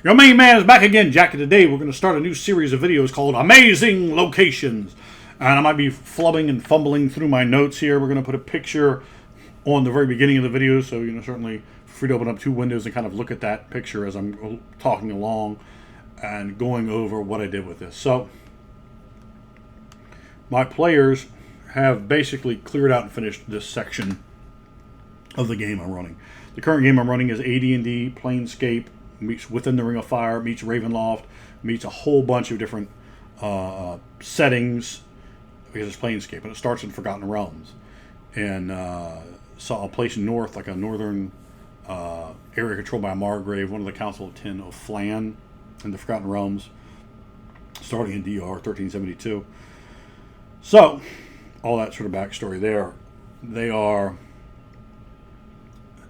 Your main man is back again, Jack, and today we're going to start a new series of videos called Amazing Locations. And I might be flubbing and fumbling through my notes here. We're going to put a picture on the very beginning of the video, so certainly free to open up two windows and kind of look at that picture as I'm talking along and going over what I did with this. So, my players have basically cleared out and finished this section of the game I'm running. The current game I'm running is AD&D Planescape meets Within the Ring of Fire, meets Ravenloft, meets a whole bunch of different settings because it's Planescape, and it starts in Forgotten Realms. And saw a place north, like a northern area controlled by Margrave, one of the Council of Ten of Flan in the Forgotten Realms, starting in DR 1372. So, all that sort of backstory there. They are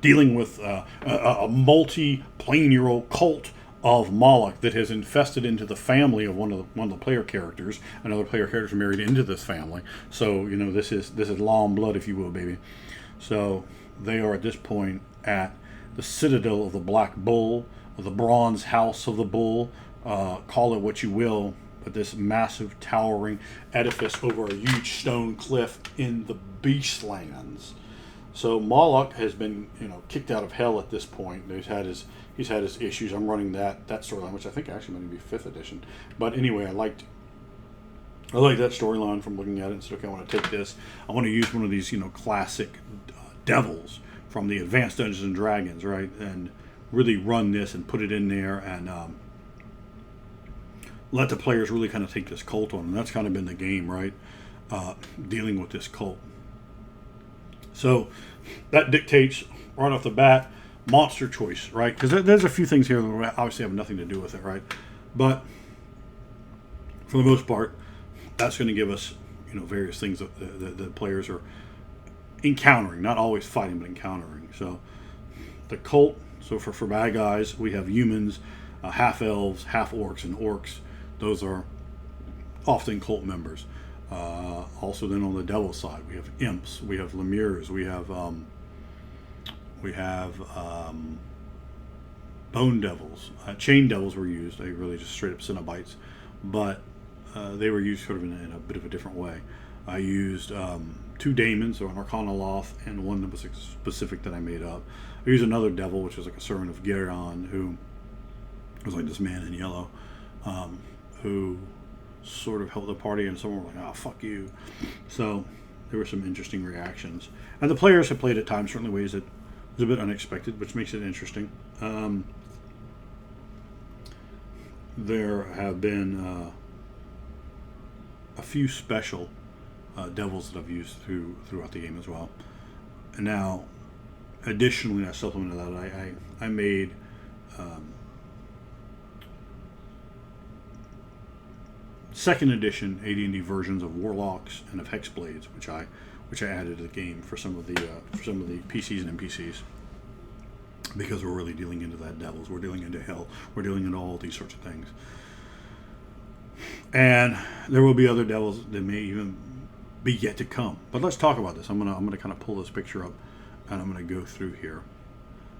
dealing with a multi-plane-year-old cult of Moloch that has infested into the family of one of the player characters. Another player character married into this family. So this is long blood, if you will, baby. So they are at this point at the citadel of the Black Bull, or the Bronze House of the Bull. Call it what you will, but this massive towering edifice over a huge stone cliff in the Beastlands. So Moloch has been, kicked out of hell at this point. He's had his issues. I'm running that storyline, which I think actually might be 5th edition. But anyway, I liked that storyline from looking at it and said, okay, I want to take this. I want to use one of these, classic devils from the Advanced Dungeons and Dragons, right? And really run this and put it in there and let the players really kind of take this cult on. And that's kind of been the game, right? Dealing with this cult. So that dictates right off the bat monster choice, right? Because there's a few things here that obviously have nothing to do with it, right? But for the most part, that's going to give us various things that the players are encountering, not always fighting, but encountering. So the cult. So for bad guys, we have humans, half elves, half orcs, and orcs. Those are often cult members. Also, then on the devil side, we have imps, we have lemures, we have bone devils. Chain devils were used. They really just straight up Cenobites, but they were used sort of in a bit of a different way. I used 2 daemons, or an Arcanoloth, and one that was specific that I made up. I used another devil, which was like a servant of Gorgon, who was like this man in yellow, who sort of helped the party, and someone were like, "Oh, fuck you." So there were some interesting reactions, and the players have played at times certainly ways that was a bit unexpected, which makes it interesting. There have been a few special devils that I've used throughout the game as well. And now, additionally, I supplemented that. I made second edition AD&D versions of Warlocks and of Hexblades, which I added to the game for some of the PCs and NPCs, because we're really dealing into that devils, we're dealing into hell, we're dealing into all these sorts of things, and there will be other devils that may even be yet to come. But let's talk about this. I'm gonna kind of pull this picture up, and I'm gonna go through here.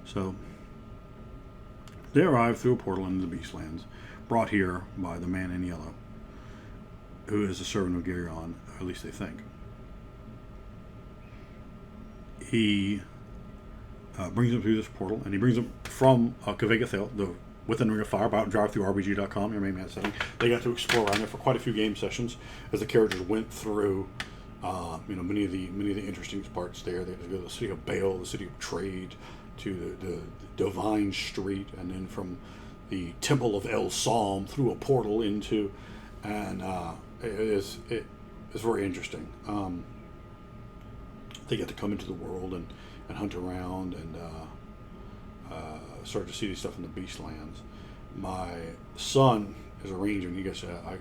So they arrive through a portal into the Beastlands, brought here by the man in yellow, who is a servant of Gorgon, or at least they think. He brings them through this portal, and he brings them from Kvegathel, the Within the Ring of Fire, drive through RBG.com, your main man setting. They got to explore around there for quite a few game sessions as the characters went through many of the interesting parts there. They had to go to the city of Baal, the city of Trade, to the Divine Street, and then from the Temple of El Psalm through a portal into, and it's very interesting. They get to come into the world and hunt around and start to see this stuff in the Beastlands. My son is a ranger, and he gets a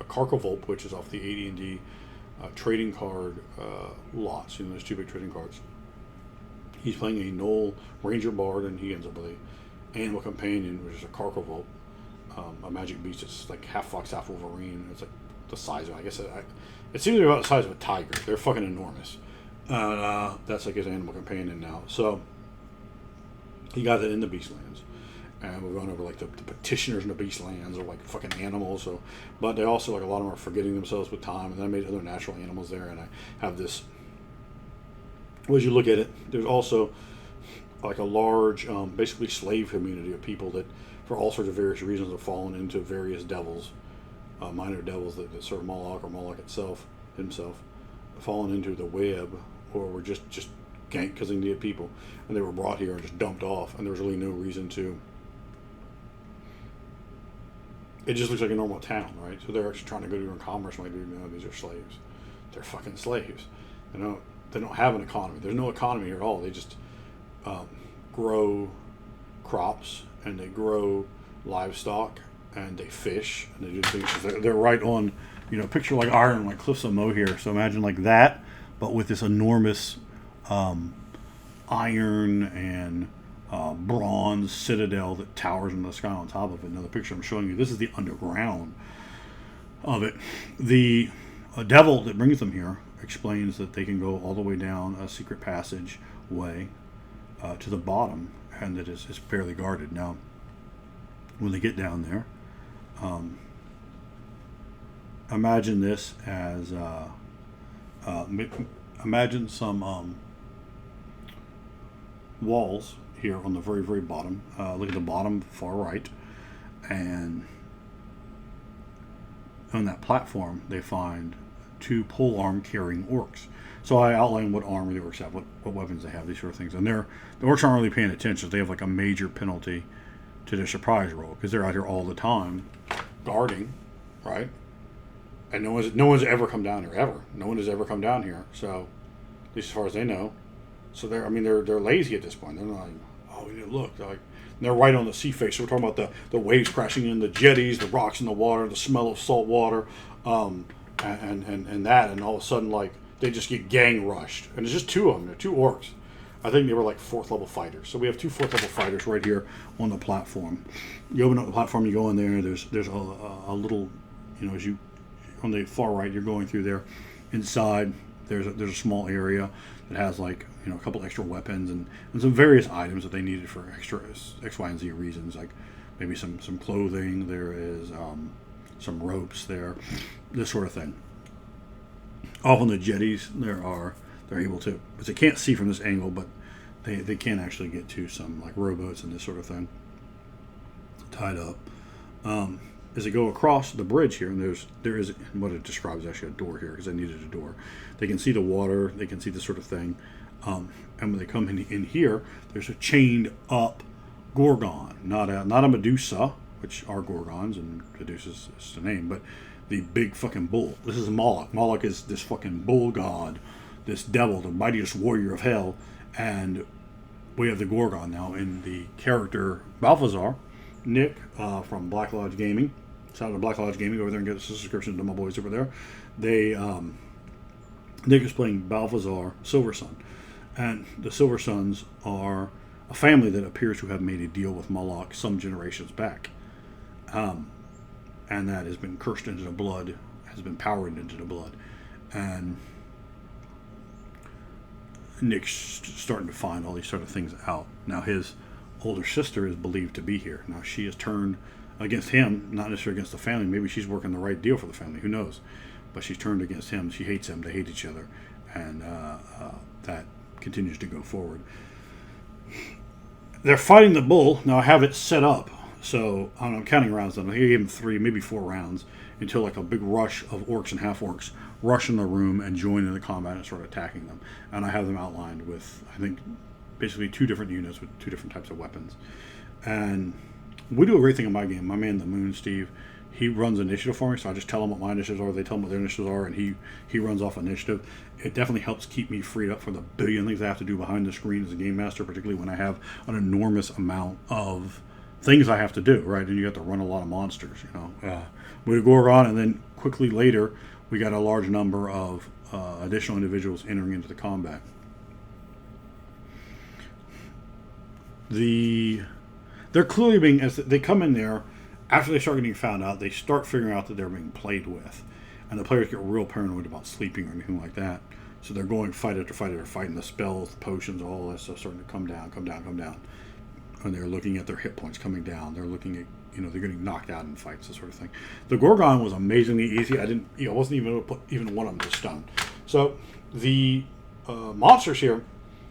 Karkovolp, which is off the AD&D trading card lots. There's 2 big trading cards. He's playing a Knoll Ranger Bard, and he ends up with a animal companion, which is a Karkovolp, a magic beast. It's like half fox, half wolverine. It's like the size of, I guess, it seems to be about the size of a tiger. They're fucking enormous. That's like his animal companion now. So he got that in the Beastlands. and we're going over like the petitioners in the beast lands are like fucking animals. So, but they also like a lot of them are forgetting themselves with time, and then I made other natural animals there, and I have this. Well, as you look at it, there's also like a large, basically slave community of people that, for all sorts of various reasons, have fallen into various devils, minor devils that serve Moloch or Moloch himself, fallen into the web, or were just ganked because they needed people, and they were brought here and just dumped off, and there was really no reason to. It just looks like a normal town, right? So they're actually trying to go to commerce. Like, no, these are slaves. They're fucking slaves. They don't have an economy. There's no economy here at all. They just grow crops, and they grow livestock, and they fish, and they do things. They're right on, picture like Ireland, like Cliffs of Moher. So imagine like that, but with this enormous iron and bronze citadel that towers in the sky on top of it. Another picture I'm showing you. This is the underground of it. The devil that brings them here explains that they can go all the way down a secret passage way to the bottom, and that is fairly guarded. Now, when they get down there, imagine this as imagine some walls here on the very, very bottom. Look at the bottom far right, and on that platform they find 2 polearm carrying orcs. So I outline what armor the orcs have, what weapons they have, these sort of things. And the orcs aren't really paying attention. They have like a major penalty to their surprise roll because they're out here all the time guarding, right? And no one's ever come down here ever. No one has ever come down here. So at least as far as they know. So they're lazy at this point. They're not like, oh, we need to look. They're right on the sea face. So we're talking about the waves crashing in, the jetties, the rocks in the water, the smell of salt water, and that, and all of a sudden like they just get gang rushed, and there's just 2 of them. They're 2 orcs. I think they were like 4th level fighters. So we have 2 4th level fighters right here on the platform. You open up the platform, you go in there. There's a little, as you on the far right, you're going through there. Inside, there's a small area that has like a couple extra weapons and some various items that they needed for extra X, Y, and Z reasons, like maybe some clothing. There is some ropes there, this sort of thing. Off on the jetties, they're able to, because they can't see from this angle, but they can actually get to some like rowboats and this sort of thing tied up. As they go across the bridge here, and there is what it describes actually a door here because they needed a door. They can see the water, they can see this sort of thing, and when they come in here, there's a chained up gorgon, not a Medusa, which are gorgons, and Medusa's is the name, but the big fucking bull. This is Moloch. Moloch is this fucking bull god, this devil, the mightiest warrior of hell, and we have the gorgon now in the character Balthazar. Nick from Black Lodge Gaming. Shout out to Black Lodge Gaming. Go over there and get a subscription to my boys over there. Nick is playing Balthazar Silversun, and the Silversons are a family that appears to have made a deal with Moloch some generations back, and that has been cursed into the blood, has been powered into the blood, and Nick's starting to find all these sort of things out. Now his older sister is believed to be here. Now she has turned against him, not necessarily against the family. Maybe she's working the right deal for the family. Who knows? But she's turned against him. She hates him. They hate each other, and that continues to go forward. They're fighting the bull. Now I have it set up, so I'm counting rounds. I gave him 3, maybe 4 rounds until like a big rush of orcs and half orcs rush in the room and join in the combat and start attacking them. And I have them outlined with, I think, basically 2 different units with 2 different types of weapons. And we do a great thing in my game. My man, the Moon, Steve, he runs initiative for me, so I just tell him what my initiatives are, they tell him what their initiatives are, and he runs off initiative. It definitely helps keep me freed up for the billion things I have to do behind the screen as a game master, particularly when I have an enormous amount of things I have to do, right? And you have to run a lot of monsters, We do Gorgon, and then quickly later, we got a large number of additional individuals entering into the combat. They're clearly being, as they come in there, after they start getting found out, they start figuring out that they're being played with. And the players get real paranoid about sleeping or anything like that. So they're going fight after fight. They're fighting the spells, the potions, all that stuff starting to come down. and they're looking at their hit points coming down. They're looking at, they're getting knocked out in fights, this sort of thing. The Gorgon was amazingly easy. I wasn't even able to put even one of them to stun. So the monsters here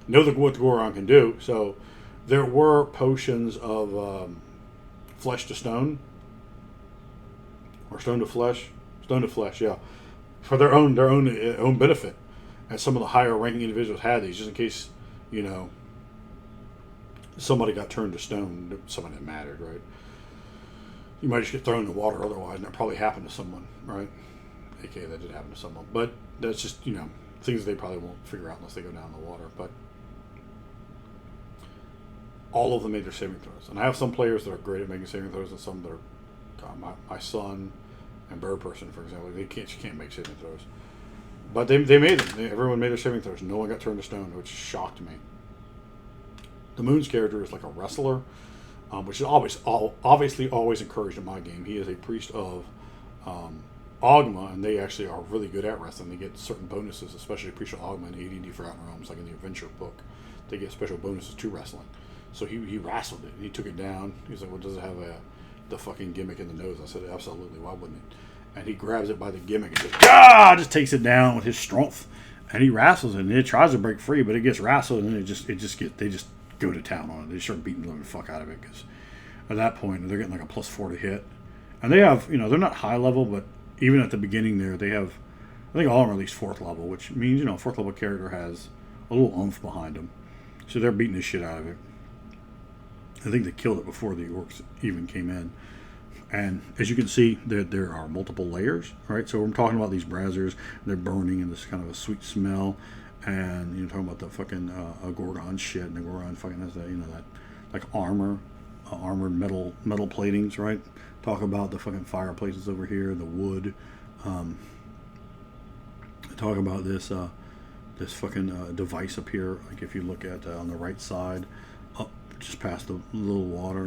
know what the Gorgon can do. So there were potions of flesh to stone, or stone to flesh, yeah, for their own benefit. And some of the higher ranking individuals had these just in case, somebody got turned to stone, somebody that mattered, right? You might just get thrown in the water otherwise, and that probably happened to someone, right? Okay, that did happen to someone. But that's just, things they probably won't figure out unless they go down in the water. But all of them made their saving throws. And I have some players that are great at making saving throws, and some that are, my son and Bird Person, for example, they can't make saving throws. But they made them. Everyone made their saving throws. No one got turned to stone, which shocked me. The Moon's character is like a wrestler, which is obviously always encouraged in my game. He is a priest of Ogma, and they actually are really good at wrestling. They get certain bonuses, especially priest of Ogma in AD&D Forgotten Realms, like in the adventure book. They get special bonuses to wrestling. So he wrestled it. He took it down. He's like, well, does it have the fucking gimmick in the nose? I said, absolutely. Why wouldn't it? And he grabs it by the gimmick and just takes it down with his strength. And he wrestles it, and it tries to break free, but it gets wrestled, and they just go to town on it. They start beating the living fuck out of it, because at that point they're getting like a +4 to hit, and they have, they're not high level, but even at the beginning there, they have, I think all of them are at least 4th level, which means 4th level character has a little oomph behind them, so they're beating the shit out of it. I think they killed it before the orcs even came in. And as you can see, there are multiple layers, right? So we're talking about these braziers, they're burning, and this kind of a sweet smell. And you're talking about the fucking gorgon shit, and the gorgon fucking has that, that like armored metal platings, right? Talk about the fucking fireplaces over here, the wood. Talk about this fucking device up here. Like if you look at on the right side, up just past the little water,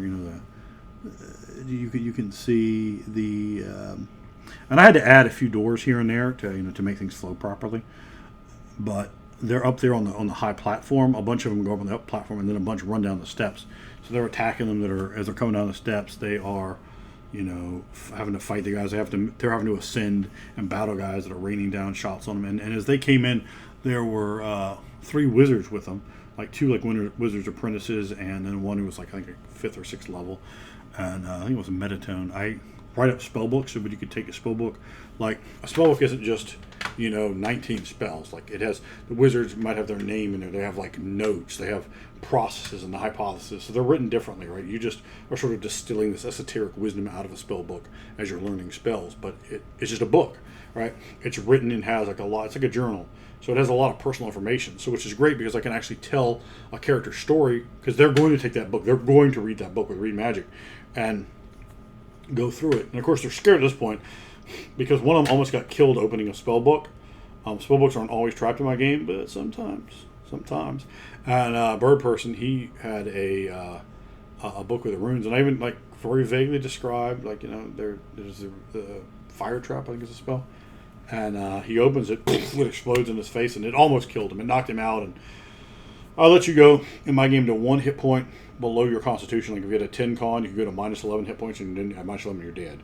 you can see the. And I had to add a few doors here and there to make things flow properly, but they're up there on the high platform. A bunch of them go up on the up platform, and then a bunch run down the steps. So they're attacking them as they're coming down the steps. They are, having to fight the guys. They're having to ascend and battle guys that are raining down shots on them. And as they came in, there were 3 wizards with them, like 2 like wizards apprentices, and then one who was like I think a 5th or 6th level, and I think it was a metatone. I write up spell books, so but you could take a spell book. Like a spell book isn't just 19 spells. Like it has, the wizards might have their name in there. They have like notes. They have processes and the hypothesis. So they're written differently, right? You just are sort of distilling this esoteric wisdom out of a spell book as you're learning spells. But it's just a book, right? It's written and has like a lot. It's like a journal. So it has a lot of personal information. So which is great because I can actually tell a character's story, because they're going to take that book. They're going to read that book with Read Magic and go through it. And of course they're scared at this point, because one of them almost got killed opening a spell book. Spell books aren't always trapped in my game, but sometimes. And Bird Person, he had a book with the runes, and I even like very vaguely described, like there's the fire trap, I think is a spell, and he opens it, it explodes in his face, and it almost killed him. It knocked him out, and I'll let you go in my game to 1 hit point below your constitution. Like if you had a 10 con, you could go to -11 hit points, and then at -11 you're dead.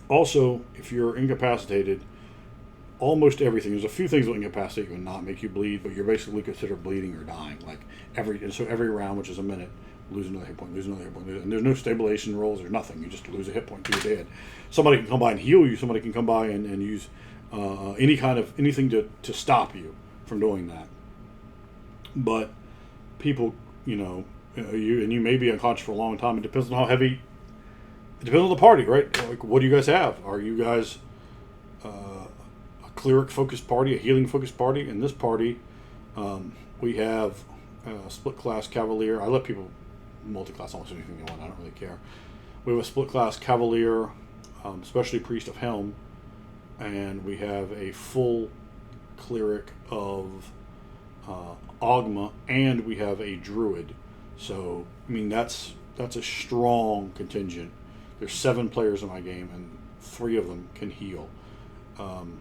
Also, if you're incapacitated, almost everything, there's a few things that will incapacitate you and not make you bleed, but you're basically considered bleeding or dying. Like every round, which is a minute, lose another hit point, and there's no stabilization rolls or nothing. You just lose a hit point to you're dead. Somebody can come by and heal you. Somebody can come by and use anything to stop you from doing that. But people, you may be unconscious for a long time. It depends on how heavy. It depends on the party, right? Like, what do you guys have? Are you guys a cleric-focused party, a healing-focused party? In this party, we have a split-class cavalier. I let people multi-class almost anything they want. I don't really care. We have a split-class cavalier, especially priest of Helm, and we have a full cleric of Ogma, and we have a druid. So, I mean, that's a strong contingent. There's 7 players in my game, and 3 of them can heal. And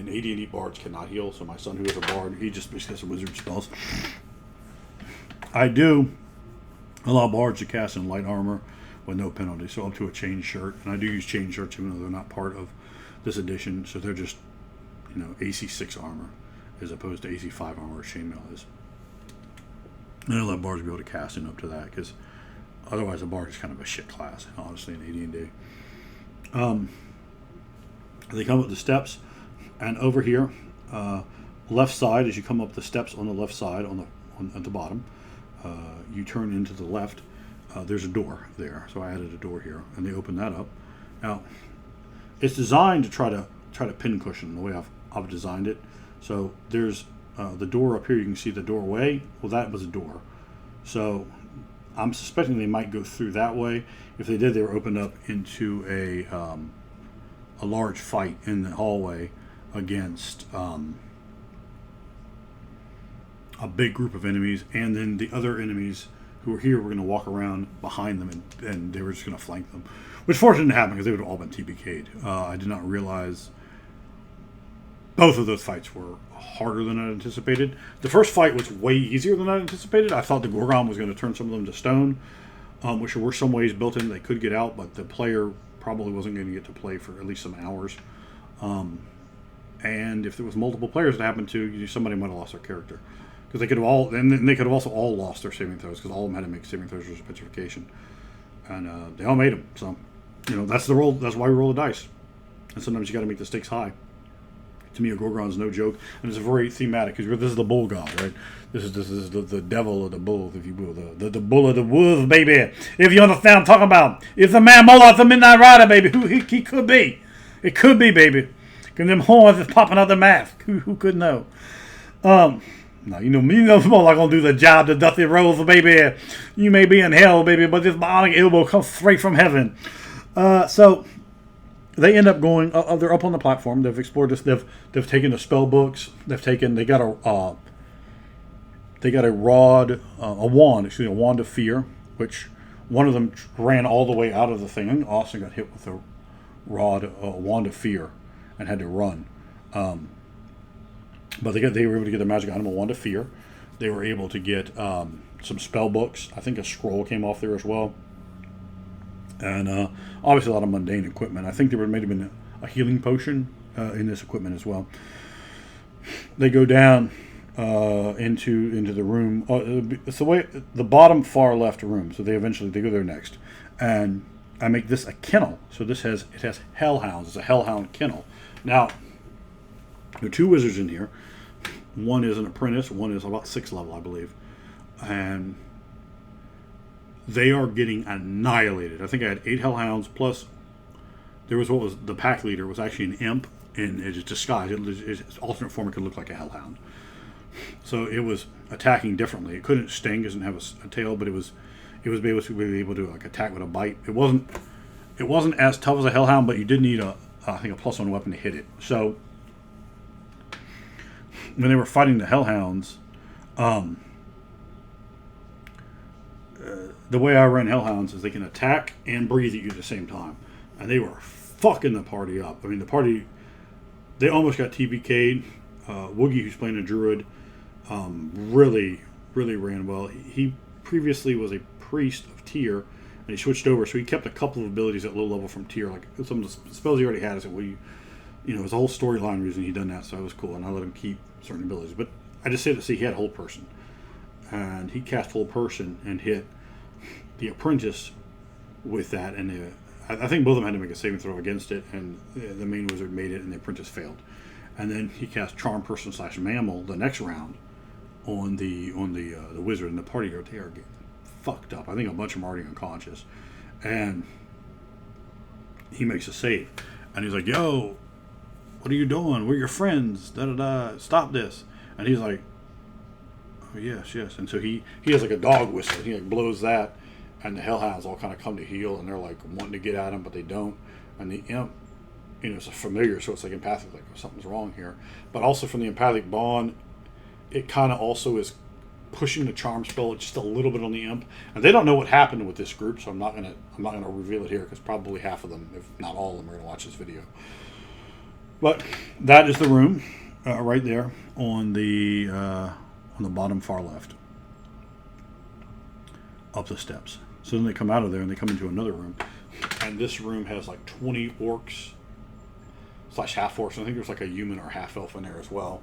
AD&D bards cannot heal, so my son, who is a bard, he just basically has some wizard spells. I do allow bards to cast in light armor with no penalty, so up to a chain shirt. And I do use chain shirts even though they're not part of this edition, so they're just, AC 6 armor as opposed to AC 5 armor as chainmail is. And I let bards be able to cast in up to that, because otherwise a bard is kind of a shit class, honestly, in AD&D. They come up the steps, and over here, left side, as you come up the steps on the left side, at the bottom, you turn into the left. There's a door there, so I added a door here, and they open that up. Now, it's designed to try to pin cushion the way I've designed it. So there's the door up here. You can see the doorway. Well, that was a door. So I'm suspecting they might go through that way. If they did, they were opened up into a large fight in the hallway against a big group of enemies, and then the other enemies who were here were going to walk around behind them, and they were just going to flank them. Which fortunately didn't happen, because they would have all been TBK'd. I did not realize both of those fights were harder than I anticipated. The first fight was way easier than I anticipated. I thought the Gorgon was going to turn some of them to stone, which were some ways built in they could get out, but the player probably wasn't going to get to play for at least some hours. And if there was multiple players that happened to, somebody might have lost their character. Because they could have all, and they could have also all lost their saving throws, because all of them had to make saving throws for petrification, and they all made them. So, that's the roll. That's why we roll the dice, and sometimes you got to make the stakes high. To me, a Gorgon is no joke, and it's very thematic, because this is the bull god, right? This is the devil of the bulls, if you will, the bull of the wolves, baby. If you understand what I'm talking about, it's the man Moloch, the Midnight Rider, baby. Who he could be? It could be, baby. And them horns is popping out the mask. Who could know? Now, Moloch gonna do the job, the dusty rolls, baby. You may be in hell, baby, but this bionic elbow comes straight from heaven. So they end up going. They're up on the platform. They've explored this. They've taken the spell books. They got a wand of fear, which one of them ran all the way out of the thing. And Austin got hit with a wand of fear, and had to run. But they were able to get the magic item, a wand of fear. They were able to get some spell books. I think a scroll came off there as well. And obviously a lot of mundane equipment. I think there may have been a healing potion in this equipment as well. They go down into the room. It's the bottom far left room. So they go there next. And I make this a kennel. So it has hellhounds. It's a hellhound kennel. Now, there are two wizards in here. One is an apprentice. One is about 6th level, I believe. And they are getting annihilated. I think I had 8 hellhounds, plus there was what was the pack leader was actually an imp, and it's disguised. Its alternate form, it could look like a hellhound. So it was attacking differently. It couldn't sting, doesn't have a tail, but it was basically able to attack with a bite. It wasn't as tough as a hellhound, but you did need I think a +1 weapon to hit it. So when they were fighting the hellhounds, the way I ran hellhounds is they can attack and breathe at you at the same time, and they were fucking the party up. I mean, they almost got TBK'd. Woogie, who's playing a druid, really ran well. He previously was a priest of Tyr, and he switched over, so he kept a couple of abilities at low level from Tyr, like some of the spells he already had. I said, it was a whole storyline reason he done that, so it was cool, and I let him keep certain abilities. But I just said to see he had hold person, and he cast hold person and hit the apprentice with that, and I think both of them had to make a saving throw against it, and the main wizard made it, and the apprentice failed. And then he cast charm person / mammal the next round on the wizard, and the party they are getting fucked up. I think a bunch of them are already unconscious, and he makes a save, and he's like, "Yo, what are you doing? We're your friends. Da da da. Stop this." And he's like, "Oh yes." And so he has like a dog whistle. He blows that, and the hellhounds all kind of come to heel, and they're like wanting to get at him, but they don't. And the imp, it's a familiar, so it's like empathic, like something's wrong here. But also from the empathic bond, it kind of also is pushing the charm spell just a little bit on the imp. And they don't know what happened with this group, so I'm not gonna reveal it here, because probably half of them, if not all of them, are gonna watch this video. But that is the room right there on the bottom far left. up the steps. So then they come out of there and they come into another room, and this room has like 20 orcs slash half orcs. I think there's like a human or half elf in there as well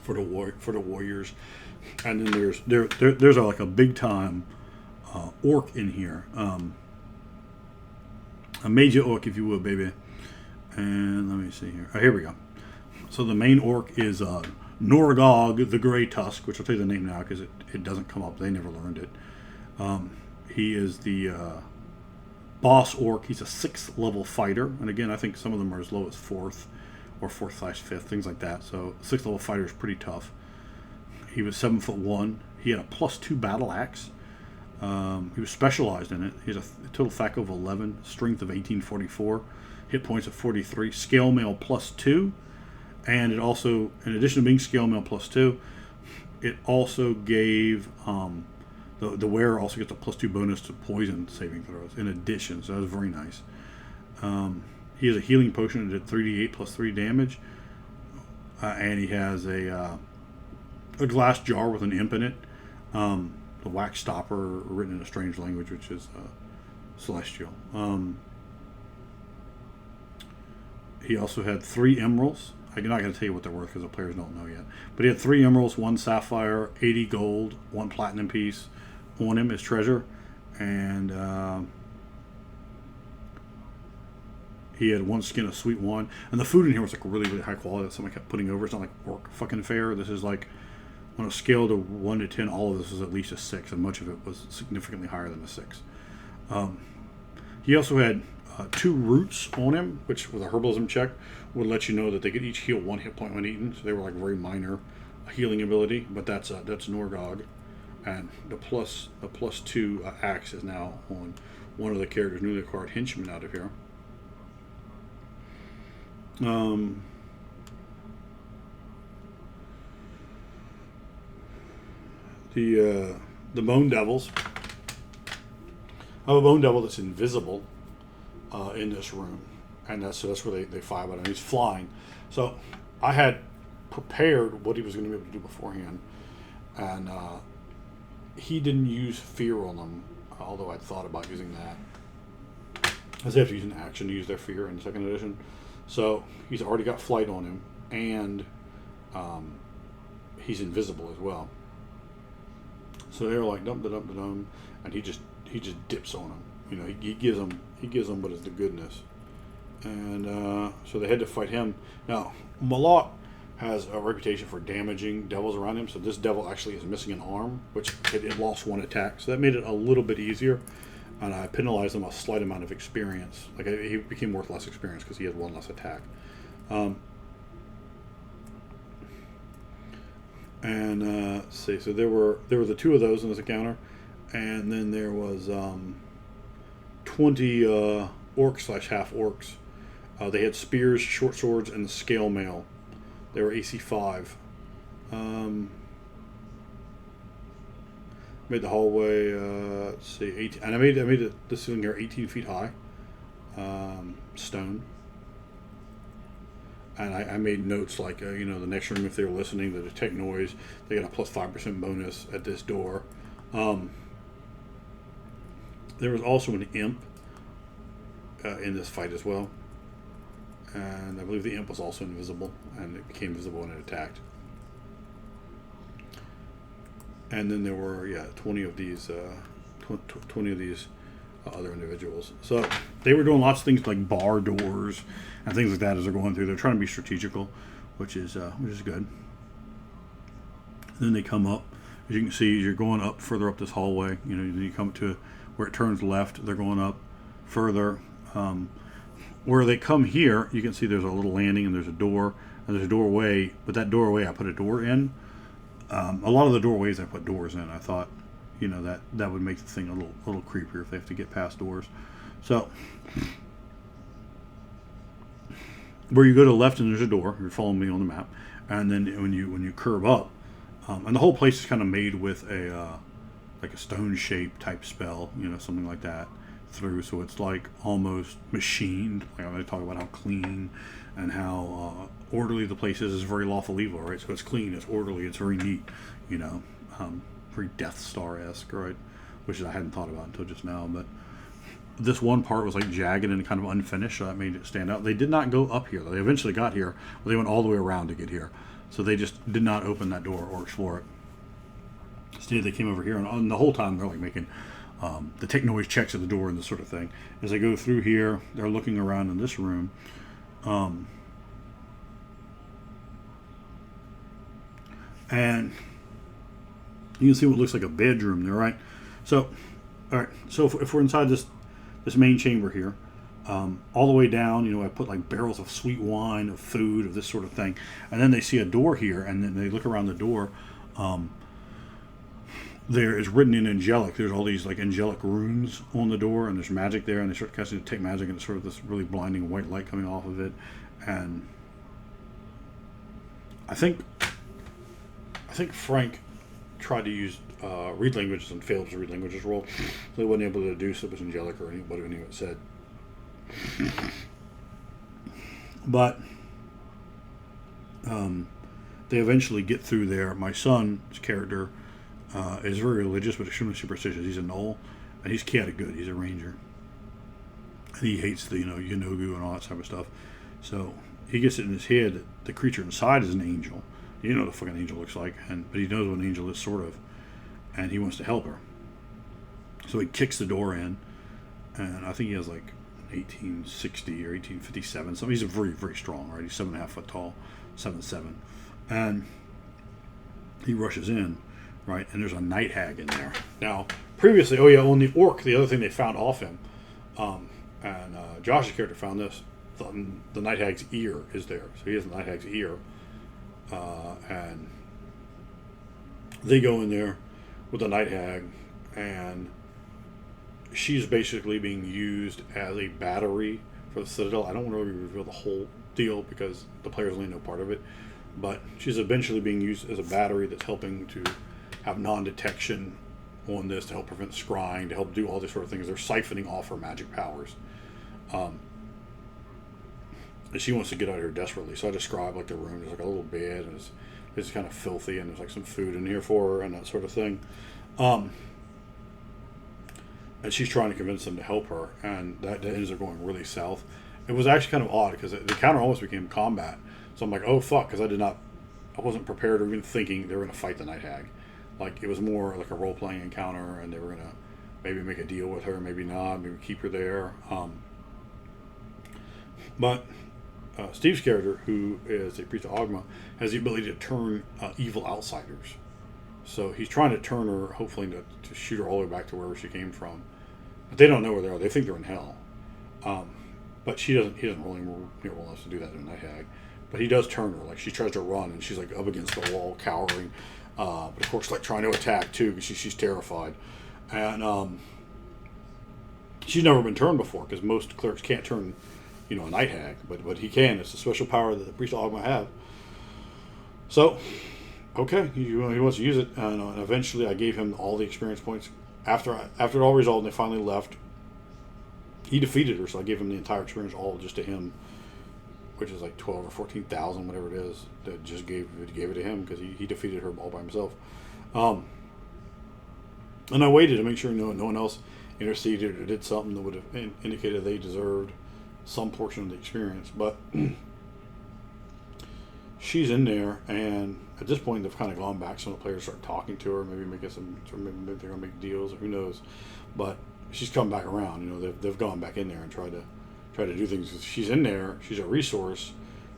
for the warriors. And then there's like a big time orc in here, a major orc, if you will, baby. And let me see here. Oh, here we go. So the main orc is Norgog the Grey Tusk, which I'll tell you the name now because it doesn't come up. They never learned it. He is the boss orc. He's a 6th level fighter, and again, I think some of them are as low as 4th or 4th/5th, things like that. So 6th level fighter is pretty tough. He was 7'1". He had a +2 battle axe. He was specialized in it. He has a total FAC of 11, strength of 1844, hit points of 43, scale mail +2, and it also, in addition to being scale mail +2, it also gave the wearer also gets a +2 bonus to poison saving throws in addition. So that was very nice. He has a healing potion that did 3d8 +3 damage, and he has a glass jar with an imp in it. The wax stopper, written in a strange language, which is celestial. He also had 3 emeralds. I'm not going to tell you what they're worth because the players don't know yet. But he had 3 emeralds, 1 sapphire, 80 gold, 1 platinum piece on him as treasure, and he had 1 skin of sweet wine. And the food in here was like really, really high quality. That's something I kept putting over. It's not like orc fucking fare. This is like, on a scale to 1 to 10, all of this was at least a 6, and much of it was significantly higher than a 6. He also had 2 roots on him, which with a herbalism check would let you know that they could each heal 1 hit point when eaten. So they were like very minor healing ability, but that's Norgog, and the +2 axe is now on one of the characters' newly acquired henchmen out of here. The Bone Devils. I have a Bone Devil that's invisible in this room, and that's where they fire at him. He's flying. So I had prepared what he was going to be able to do beforehand, and he didn't use fear on them, although I'd thought about using that, as they have to use an action to use their fear in the 2nd edition. So he's already got flight on him, and he's invisible as well. So they're like dum da dum da dum, and he just dips on them. You know, he gives them what is the goodness, and so they had to fight him. Now Moloch has a reputation for damaging devils around him, so this devil actually is missing an arm, which it lost 1 attack, so that made it a little bit easier, and I penalized him a slight amount of experience. Like he became worth less experience because he had 1 less attack. Let's see. So there were the 2 of those in this encounter, and then there was 20 orcs slash half orcs. They had spears, short swords, and the scale mail. They were AC 5. Made the hallway. Let's see, 18, and I made the ceiling here 18 feet high, stone. And I made notes like, the next room, if they were listening, the detect noise, they got a +5% bonus at this door. There was also an imp in this fight as well. And I believe the imp was also invisible, and it became visible when it attacked. And then there were, 20 of these, 20 of these other individuals. So they were doing lots of things like bar doors and things like that as they're going through. They're trying to be strategical, which is good. And then they come up. As you can see, you're going up further up this hallway. You come to where it turns left. They're going up further. Where they come here, you can see there's a little landing and there's a door and there's a doorway. But that doorway, I put a door in. A lot of the doorways I put doors in. I thought, that would make the thing a little creepier if they have to get past doors. So where you go to the left and there's a door. You're following me on the map, and then when you curve up, and the whole place is kind of made with a like a stone shape type spell, something like that through. So it's like almost machined. Like I talk about how clean and how orderly the place is very lawful evil, right? So it's clean, it's orderly, it's very neat, very Death Star-esque, right? which I hadn't thought about until just now. But this one part was like jagged and kind of unfinished, so that made it stand out. They did not go up here, though. They eventually got here, but they went all the way around to get here. So they just did not open that door or explore it. Instead, they came over here, and the whole time they're like making the take noise checks at the door and this sort of thing. As they go through here, they're looking around in this room. And you can see what looks like a bedroom there, right? So, all right. So if we're inside this main chamber here, all the way down, I put like barrels of sweet wine, of food, of this sort of thing. And then they see a door here, and then they look around the door. There is written in angelic. There's all these like angelic runes on the door, and there's magic there, and they start casting take magic, and it's sort of this really blinding white light coming off of it. And I think Frank tried to use read languages and failed to read languages roll, so he wasn't able to deduce it was angelic or what any of it said. But they eventually get through there. My son's character is very religious but extremely superstitious. He's a knoll, and he's chaotic good. He's a ranger, and he hates the Yanogu and all that type of stuff. So he gets it in his head that the creature inside is an angel. You know what the fucking angel looks like, but he knows what an angel is, sort of, and he wants to help her. So he kicks the door in, and I think he has like 1860 or 1857. So he's a very, very strong, right? He's 7.5 foot tall, 7'7", and he rushes in, right? And there's a night hag in there. Now, previously, on the orc, the other thing they found off him, and Josh's character found this. The night hag's ear is there, so he has the night hag's ear. And they go in there with the night hag, and she's basically being used as a battery for the citadel. I don't want to really reveal the whole deal because the players only know part of it, but she's eventually being used as a battery that's helping to have non-detection on this, to help prevent scrying, to help do all these sort of things. They're siphoning off her magic powers. And she wants to get out of here desperately. So I describe like the room. There's like a little bed, and it's kind of filthy, and there's like some food in here for her and that sort of thing. And she's trying to convince them to help her, and that ends up going really south. It was actually kind of odd because the encounter almost became combat. So I'm like, oh fuck, because I wasn't prepared or even thinking they were going to fight the night hag. Like, it was more like a role-playing encounter, and they were going to maybe make a deal with her, maybe not, maybe keep her there. But Steve's character, who is a priest of Ogma, has the ability to turn evil outsiders. So he's trying to turn her, hopefully to shoot her all the way back to wherever she came from. But they don't know where they are. They think they're in hell. But he doesn't really want us to do that to a night hag. But he does turn her. Like, she tries to run, and she's like up against the wall, cowering. But of course, like trying to attack too, because she's terrified. And she's never been turned before, because most clerics can't turn, a night hag. But he can. It's a special power that the priest of Ogma have. So, okay, he wants to use it, and eventually I gave him all the experience points. After it all resolved and they finally left, he defeated her, so I gave him the entire experience all just to him, which is like 12 or 14,000, whatever it is. That just gave it to him because he defeated her all by himself. And I waited to make sure no one else interceded or did something that would have indicated they deserved some portion of the experience. But she's in there, and at this point they've kind of gone back. Some of the players start talking to her, maybe maybe they're gonna make deals, or who knows. But she's come back around. They've gone back in there and tried to do things. She's in there. She's a resource.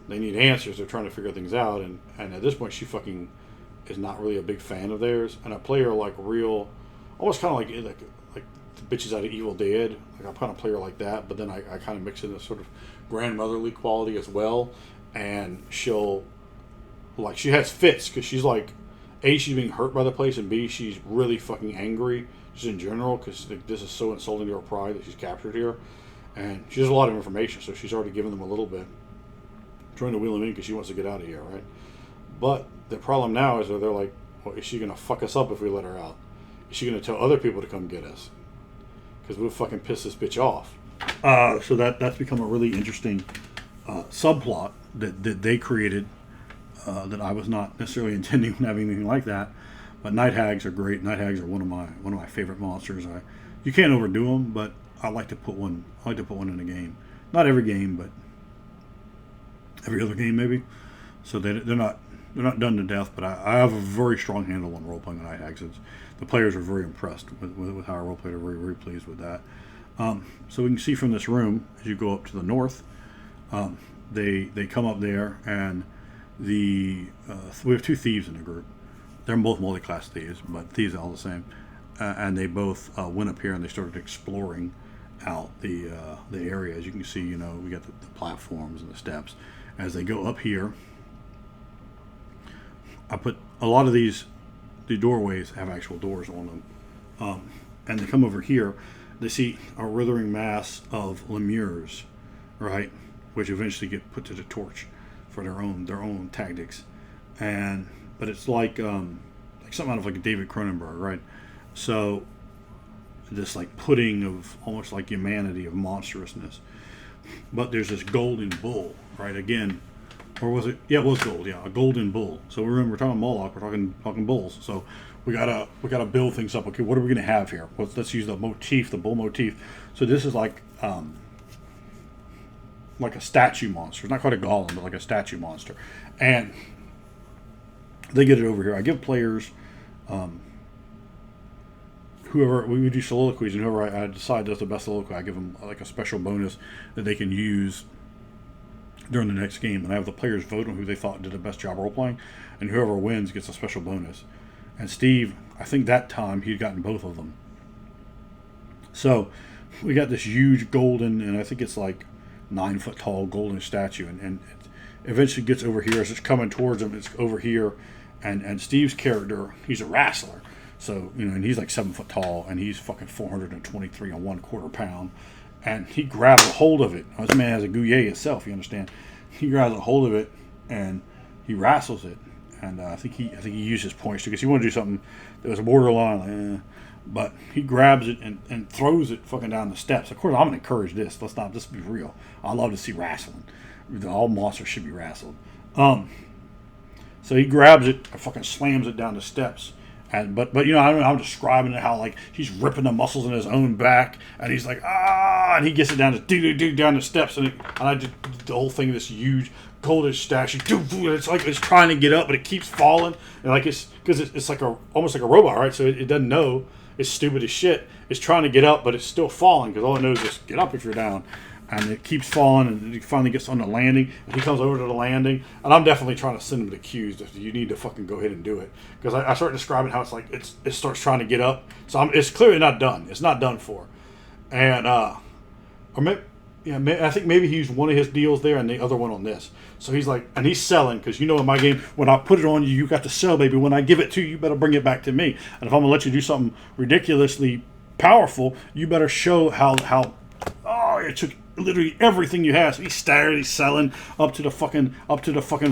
They need answers. They're trying to figure things out, and at this point she fucking is not really a big fan of theirs. And I play her like real, almost kind of like the bitches out of Evil Dead. Like I kind of play her like that, but then I kind of mix in this sort of grandmotherly quality as well. And she'll, like, she has fits because she's like, A, she's being hurt by the place, and B, she's really fucking angry just in general because this is so insulting to her pride that she's captured here. And she has a lot of information, so she's already given them a little bit, trying to wheel them in because she wants to get out of here, right? But the problem now is that they're like, well, is she going to fuck us up if we let her out? Is she going to tell other people to come get us? Because we'll fucking piss this bitch off. So that's become a really interesting subplot that they created that I was not necessarily intending on having anything like that. But night hags are great. Night hags are one of my favorite monsters. You can't overdo them, but I like to put one. I like to put one in a game. Not every game, but every other game maybe. So they're not done to death. But I have a very strong handle on role playing the night hags. The players are very impressed with how I role played. They're very, very pleased with that. So we can see from this room as you go up to the north. They come up there, and we have two thieves in the group. They're both multi-class thieves, but thieves are all the same. And they both went up here and they started exploring out the area. As you can see, we got the platforms and the steps. As they go up here, I put a lot of the doorways have actual doors on them. And they come over here, they see a withering mass of lemurs, right? Which eventually get put to the torch for their own tactics. But it's like something out of like a David Cronenberg, right? So this like pudding of almost like humanity of monstrousness. But there's this golden bull, right? Again, or was it? Yeah, it was gold. Yeah, a golden bull. So remember, we're talking Moloch. We're talking bulls. So we gotta build things up. Okay, what are we gonna have here? Let's use the motif, the bull motif. So this is like a statue monster. It's not quite a golem, but like a statue monster. And they get it over here. I give players, whoever, we do soliloquies, and whoever I decide does the best soliloquy, I give them like a special bonus that they can use during the next game. And I have the players vote on who they thought did the best job role playing, and whoever wins gets a special bonus. And Steve, I think that time he'd gotten both of them. So we got this huge golden, and I think it's like 9 foot tall golden statue, and it eventually gets over here as it's coming towards him. It's over here, and Steve's character, he's a wrestler, so and he's like 7 foot tall, and he's fucking 423 and 1/4 pound, and he grabs a hold of it. Now, this man has a gouye itself, you understand? He grabs a hold of it and he wrestles it, and I think he used his points too, because he wanted to do something that was a borderline. But he grabs it and throws it fucking down the steps. Of course, I'm going to encourage this. Let's be real. I love to see wrestling. All monsters should be wrestled. So he grabs it and fucking slams it down the steps. But I'm describing it how like he's ripping the muscles in his own back, and he's like and he gets it down to down the steps, and I did the whole thing. This huge goldish statue. It's like it's trying to get up, but it keeps falling, and like it's like almost like a robot, right? So it doesn't know. It's stupid as shit. It's trying to get up, but it's still falling because all it knows is get up if you're down. And it keeps falling, and it finally gets on the landing. And he comes over to the landing, and I'm definitely trying to send him the cues. If you need to fucking go ahead and do it, because I start describing how it's like it starts trying to get up. So it's clearly not done. It's not done for. And I think maybe he used one of his deals there and the other one on this. So he's like, and he's selling, because in my game, when I put it on you, you got to sell, baby. When I give it to you, you better bring it back to me. And if I'm gonna let you do something ridiculously powerful, you better show how it took literally everything you have. So he's selling up to the fucking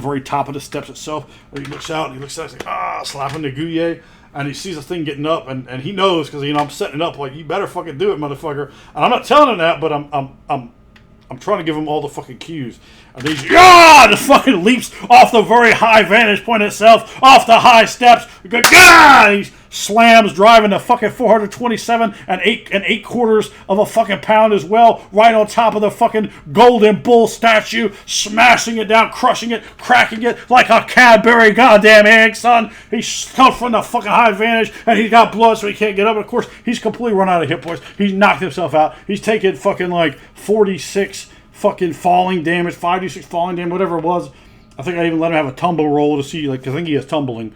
very top of the steps itself. Where he looks out, he's like slapping the gouye. And he sees the thing getting up, and he knows, because I'm setting it up like, you better fucking do it, motherfucker. And I'm not telling him that, but I'm trying to give him all the fucking cues. And he's just fucking leaps off the very high vantage point itself, off the high steps. He slams, driving the fucking 427 and 8/4 of a fucking pound as well, right on top of the fucking golden bull statue, smashing it down, crushing it, cracking it like a Cadbury goddamn egg, son. He's come from the fucking high vantage, and he's got blood, so he can't get up. And of course, he's completely run out of hit points. He's knocked himself out. He's taken fucking like 46 fucking falling damage, 5d6 falling damage, whatever it was. I think I even let him have a tumble roll to see, like, I think he has tumbling.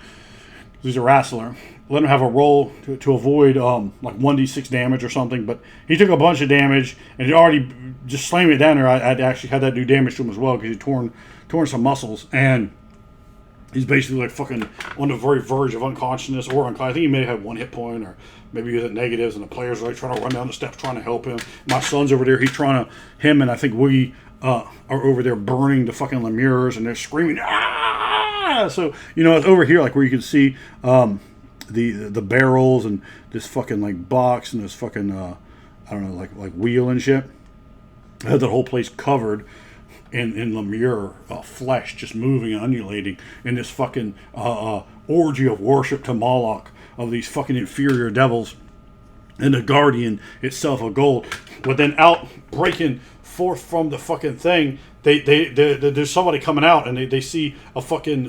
He's a wrestler. Let him have a roll to avoid like 1d6 damage or something, but he took a bunch of damage, and he already just slammed it down there. I'd actually had that do damage to him as well, because he torn some muscles, and he's basically like fucking on the very verge of unconsciousness or unconscious. I think he may have had 1 hit point, or maybe he was at negatives, and the players are like trying to run down the steps trying to help him. My son's over there, him and I think we are over there burning the fucking lemurs, and they're screaming, ah! So, it's over here, like where you can see the barrels and this fucking like box and this fucking I don't know, like wheel and shit. I had the whole place covered in Lemure flesh, just moving and undulating in this fucking orgy of worship to Moloch of these fucking inferior devils, and the guardian itself of gold. But then out breaking forth from the fucking thing, there's somebody coming out, and they see a fucking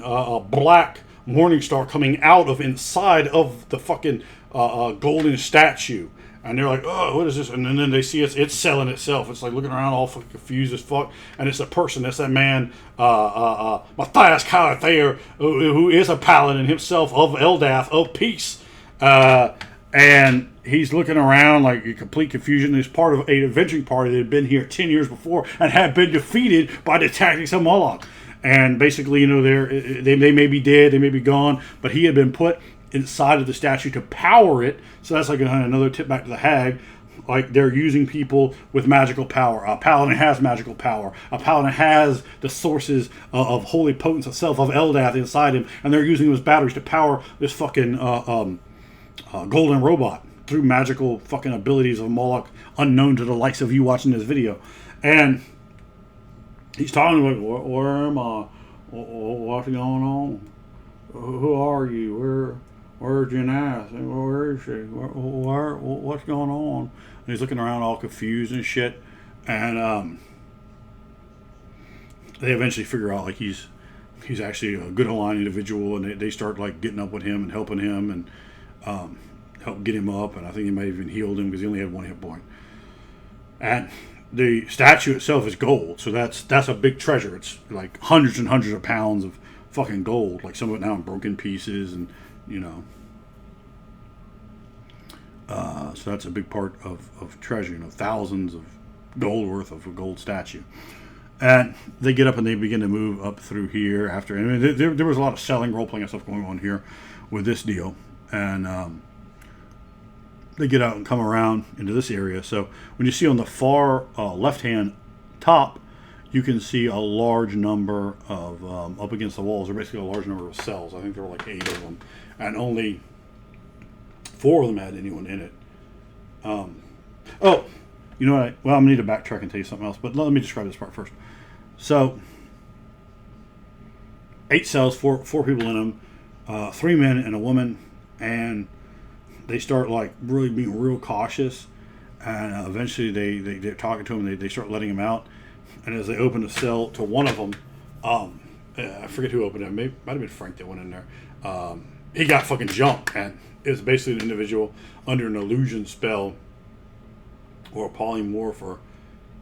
black morning star coming out of inside of the fucking golden statue. And they're like, oh, what is this? And then they see it's selling itself. It's like looking around all fucking confused as fuck. And it's a person. That's that man, Matthias Calathea, who is a paladin himself of Eldath, of peace. And he's looking around like in complete confusion. He's part of an adventuring party that had been here 10 years before and had been defeated by the tactics of Moloch. And basically, you know, they may be dead, they may be gone, but he had been put inside of the statue to power it. So that's like another tip back to the hag. Like, they're using people with magical power. A paladin has magical power. A paladin has the sources of holy potence itself, of Eldath inside him, and they're using those batteries to power this fucking golden robot through magical fucking abilities of Moloch unknown to the likes of you watching this video. And he's talking like, where am I? What's going on? Who are you? Where's Janath? Where is she? What's going on? And he's looking around all confused and shit. And they eventually figure out like he's actually a good aligned individual, and they start like getting up with him and helping him and help get him up. And I think they might have even healed him because he only had one hit point. And the statue itself is gold, so that's a big treasure. It's like hundreds and hundreds of pounds of fucking gold, like some of it now in broken pieces, and you know, so that's a big part of treasure. You know, thousands of gold worth of a gold statue. And they get up and they begin to move up through here after. I mean, there was a lot of selling, role playing and stuff going on here with this deal, and they get out and come around into this area. So when you see on the far left-hand top, you can see a large number of, up against the walls, there are basically a large number of cells. I think there were like 8 of them. And only 4 of them had anyone in it. Oh, you know what? Well, I'm going to need to backtrack and tell you something else, but let me describe this part first. So, 8 cells, 4 people in them, 3 men and a woman, and they start like really being real cautious, and eventually they're talking to him. They start letting him out, and as they open the cell to one of them, I forget who opened it. Might have been Frank that went in there. He got fucking jumped, and it was basically an individual under an illusion spell or a polymorph or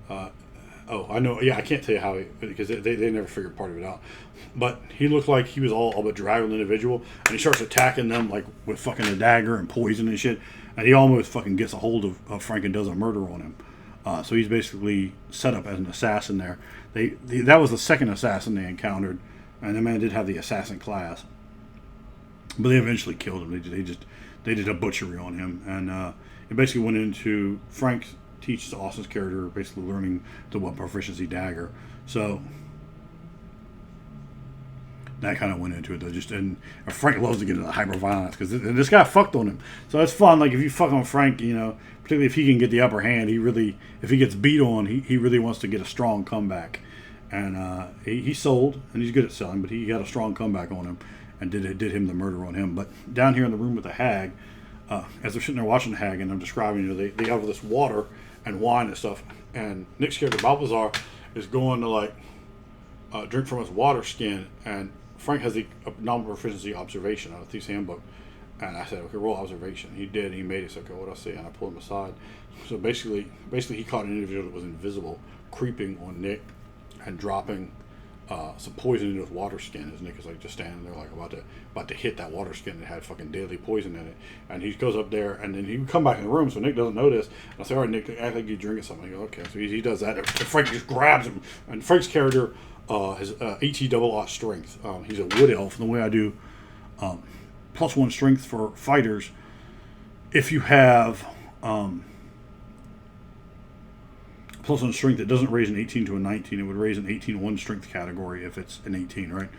I know. Yeah, I can't tell you how because they never figured part of it out. But he looked like he was all but draggled individual, and he starts attacking them like with fucking a dagger and poison and shit. And he almost fucking gets a hold of Frank and does a murder on him. So he's basically set up as an assassin there. That was the second assassin they encountered, and the man did have the assassin class, but they eventually killed him. They did a butchery on him, and it basically went into Frank teaches Austin's character basically learning the weapon proficiency dagger. So that kind of went into it though. And Frank loves to get into hyper violence because this guy fucked on him. So it's fun. Like if you fuck on Frank, you know, particularly if he can get the upper hand, if he gets beat on, he really wants to get a strong comeback. And he sold, and he's good at selling, but he got a strong comeback on him and did him the murder on him. But down here in the room with the hag, as they're sitting there watching the hag, and I'm describing, you know, they have this water and wine and stuff, and Nick's character Balthazar is going to like drink from his water skin, and Frank has the non-proficiency observation out of Thief's Handbook, and I said, okay, roll observation. He did, and he made it. So okay, what I see, and I pulled him aside. So basically he caught an individual that was invisible creeping on Nick and dropping some poison into his water skin, as Nick is like just standing there like about to hit that water skin that had fucking deadly poison in it. And he goes up there, and then he would come back in the room, so Nick doesn't notice. And I say, all right, Nick, act like you're drinking something. He goes, okay. So he does that, and Frank just grabs him. And Frank's character has AT double aught strength. He's a wood elf, and the way I do +1 strength for fighters, if you have +1 strength, it doesn't raise an 18 to a 19. It would raise an 18-1 strength category if it's an 18, right?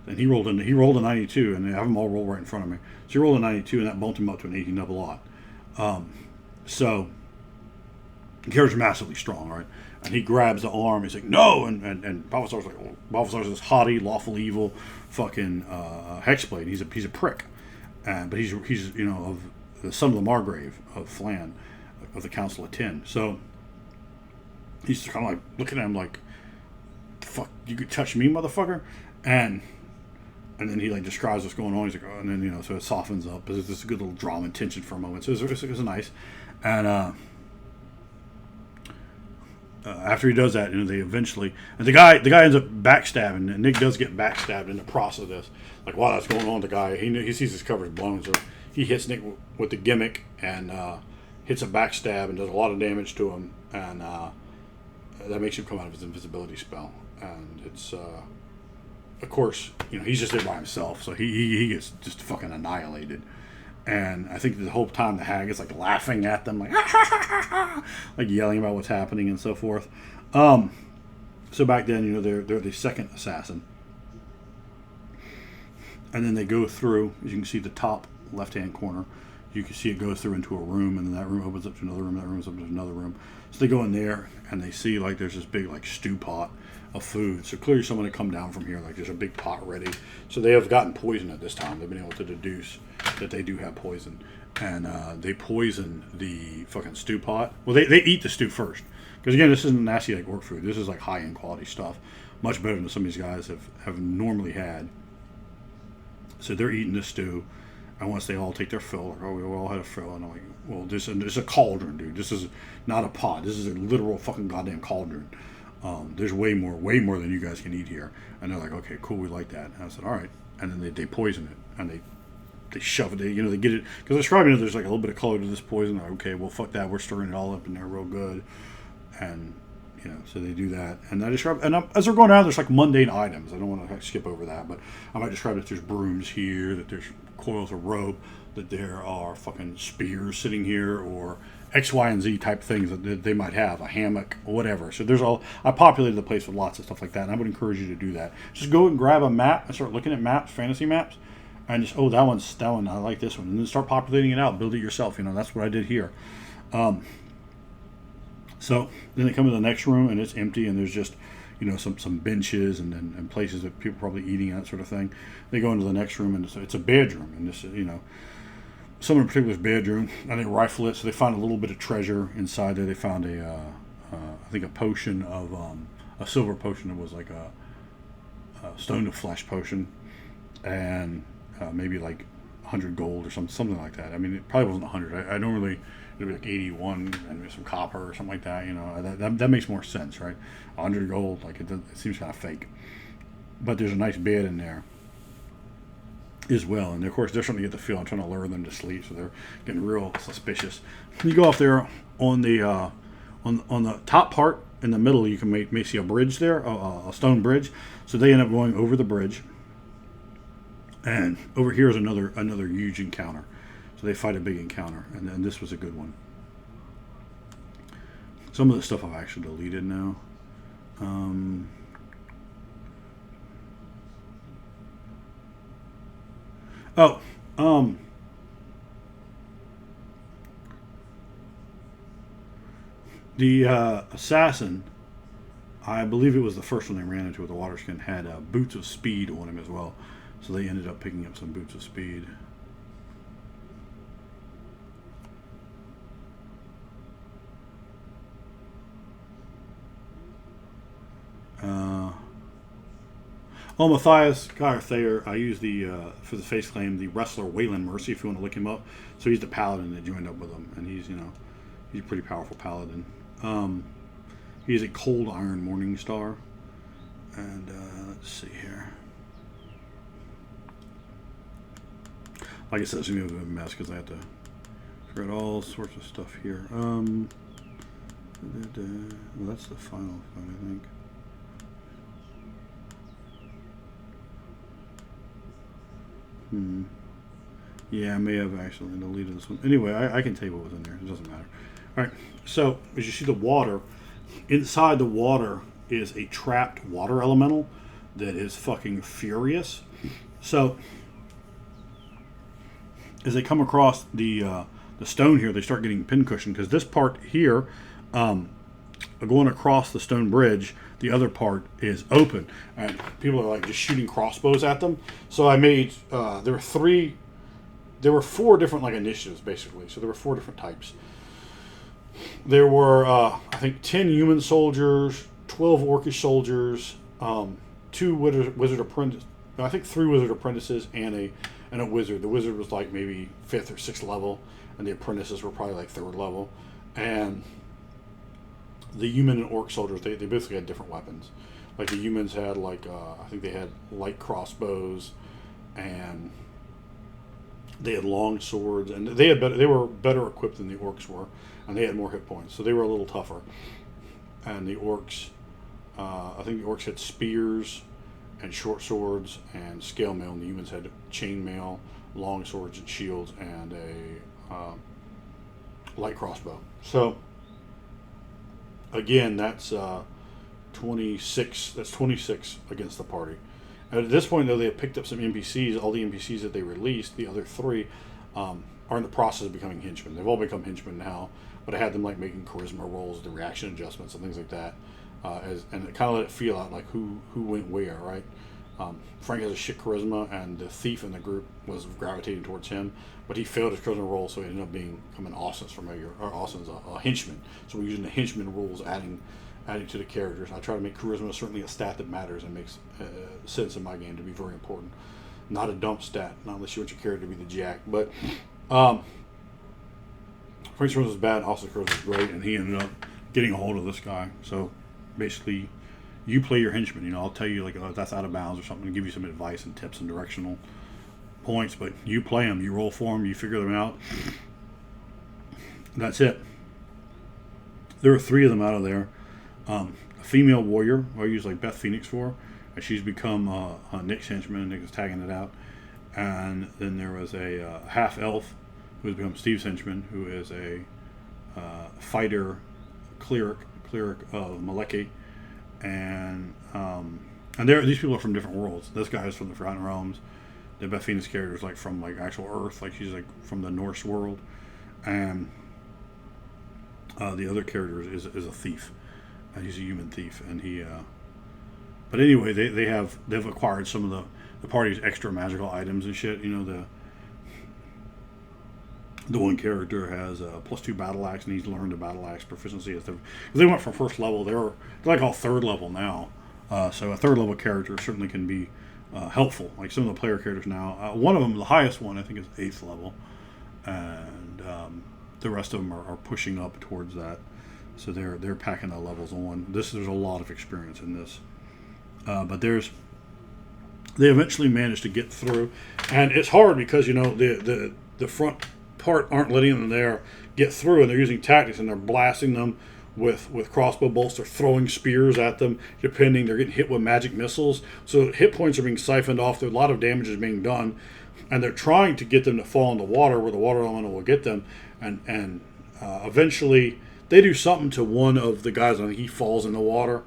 And he rolled a 92, and I have them all roll right in front of me. So he rolled a 92, and that bumped him up to an 18 double aught. So The character's massively strong, right? And he grabs the arm. He's like, no! And Balthazar's like, well, Balthazar's this haughty, lawful evil, fucking hexblade. He's a prick, but he's of the son of the Margrave of Flan, of the Council of Ten. So he's kind of like looking at him like, fuck, you could touch me, motherfucker, and then he like describes what's going on. He's like, oh, and then so it softens up. There's this good little drama and tension for a moment. So it was nice, and. After he does that, they eventually, and the guy ends up backstabbing, and Nick does get backstabbed in the process of this. Like while that's going on, the guy he sees his cover's blown, so he hits Nick with the gimmick and hits a backstab and does a lot of damage to him, and that makes him come out of his invisibility spell. And it's of course he's just there by himself, so he gets just fucking annihilated. And I think the whole time the hag is like laughing at them, like like yelling about what's happening and so forth. So back then, they're the second assassin, and then they go through. As you can see, the top left-hand corner, you can see it goes through into a room, and then that room opens up to another room. That room opens up to another room. So they go in there, and they see like there's this big like stew pot of food. So clearly someone had come down from here. Like there's a big pot ready. So they have gotten poison at this time. They've been able to deduce that they do have poison, and they poison the fucking stew pot. Well, they eat the stew first, because again, this isn't nasty like orc food. This is like high end quality stuff, much better than some of these guys have normally had. So they're eating the stew, and once they all take their fill, like, oh, we all had a fill, and I'm like, well, this is a cauldron, dude. This is not a pot. This is a literal fucking goddamn cauldron. There's way more than you guys can eat here. And they're like, okay, cool, we like that. And I said, all right. And then they poison it, and they shove it. They get it, because they're describing there's like a little bit of color to this poison. Like, okay, well, fuck that. We're stirring it all up in there real good, and so they do that. And I describe, and as they're going down, there's like mundane items. I don't want to skip over that, but I might describe that there's brooms here, that there's coils of rope, that there are fucking spears sitting here, or X, Y, and Z type things that they might have, a hammock, whatever. So there's I populated the place with lots of stuff like that, and I would encourage you to do that. Just go and grab a map and start looking at maps, fantasy maps, and just, oh, that one, I like this one, and then start populating it out, build it yourself. That's what I did here. So then they come to the next room, and it's empty, and there's just some benches and places that people are probably eating, that sort of thing. They go into the next room, and it's a bedroom, and this someone in particular's bedroom, and they rifle it, so they find a little bit of treasure inside there. They found I think a potion of a silver potion that was like a stone of flesh potion, and maybe like 100 gold or something like that. I mean, it probably wasn't 100. I don't really. It'd be like 81 and some copper or something like that. That makes more sense, right? 100 gold, like it seems kind of fake. But there's a nice bed in there as well, and of course they're starting to get the feel. I'm trying to lure them to sleep, so they're getting real suspicious. You go off there on the on the top part in the middle. You can may see a bridge there, a stone bridge. So they end up going over the bridge, and over here is another huge encounter. So they fight a big encounter, and then this was a good one. Some of the stuff I've actually deleted now. The assassin, I believe it was the first one they ran into with the water skin, had boots of speed on him as well. So they ended up picking up some boots of speed. Matthias Thayer, I use for the face claim, the wrestler Waylon Mercy, if you want to look him up. So he's the paladin that joined up with him, and he's a pretty powerful paladin. He's a cold iron morning star, and let's see here. Like I said, it's going to be a mess because I have to figure out all sorts of stuff here. Well, that's the final fight, I think. Yeah, I may have actually deleted this one. Anyway, I can tell you what was in there. It doesn't matter. All right. So as you see the water, inside the water is a trapped water elemental that is fucking furious. So as they come across the stone here, they start getting pincushion, because this part here going across the stone bridge, the other part is open, and people are like just shooting crossbows at them. So I made there were 4 different like initiatives basically. So there were 4 different types. There were I think 10 human soldiers, 12 orcish soldiers, 2 wizard apprentices. I think 3 wizard apprentices and a wizard. The wizard was like maybe 5th or 6th level, and the apprentices were probably like 3rd level, and the human and orc soldiers, they basically had different weapons. Like the humans had like I think they had light crossbows, and they had long swords, and they were better equipped than the orcs were, and they had more hit points, so they were a little tougher. And the orcs, I think the orcs had spears and short swords and scale mail, and the humans had chain mail, long swords and shields, and a light crossbow. So again, that's 26. That's 26 against the party. And at this point, though, they have picked up some NPCs. All the NPCs that they released, the other 3, are in the process of becoming henchmen. They've all become henchmen now, but I had them like making charisma rolls, the reaction adjustments, and things like that. And it kind of let it feel out like who went where, right? Frank has a shit charisma, and the thief in the group was gravitating towards him, but he failed his charisma roll, so he ended up becoming Austin's familiar, or Austin's a henchman. So we're using the henchman rules, adding to the characters. I try to make charisma certainly a stat that matters and makes sense in my game to be very important. Not a dump stat, not unless you want your character to be the jack. But Frank's charisma was bad, Austin's charisma was great, and he ended up getting a hold of this guy. So basically, you play your henchman. You know, I'll tell you like, oh, that's out of bounds or something, and give you some advice and tips and directional points. But you play them, you roll for them, you figure them out. That's it. There are 3 of them out of there. A female warrior, who I use like Beth Phoenix for, and she's become Nick's henchman. Nick is tagging it out. And then there was a half elf who has become Steve's henchman, who is a fighter cleric of Moloch. And these people are from different worlds. This guy is from the Forgotten Realms. The Beth Phoenix character is like from like actual Earth, like she's like from the Norse world, and the other character is a thief. He's a human thief, and he. But anyway, they've acquired some of the party's extra magical items and shit. You know, the one character has a +2 battle axe, and he's learned a battle axe proficiency. Because they went from 1st level, they're like all 3rd level now. So a 3rd level character certainly can be helpful. Like some of the player characters now, one of them, the highest one, I think is 8th level, and the rest of them are pushing up towards that. So they're packing the levels on. There's a lot of experience in this, but they eventually managed to get through, and it's hard because you know the front part aren't letting them there get through, and they're using tactics, and they're blasting them with crossbow bolts. They're throwing spears at them, depending. They're getting hit with magic missiles, so hit points are being siphoned off. There's a lot of damage is being done, and they're trying to get them to fall in the water where the water elemental will get them, and eventually they do something to one of the guys. I think he falls in the water,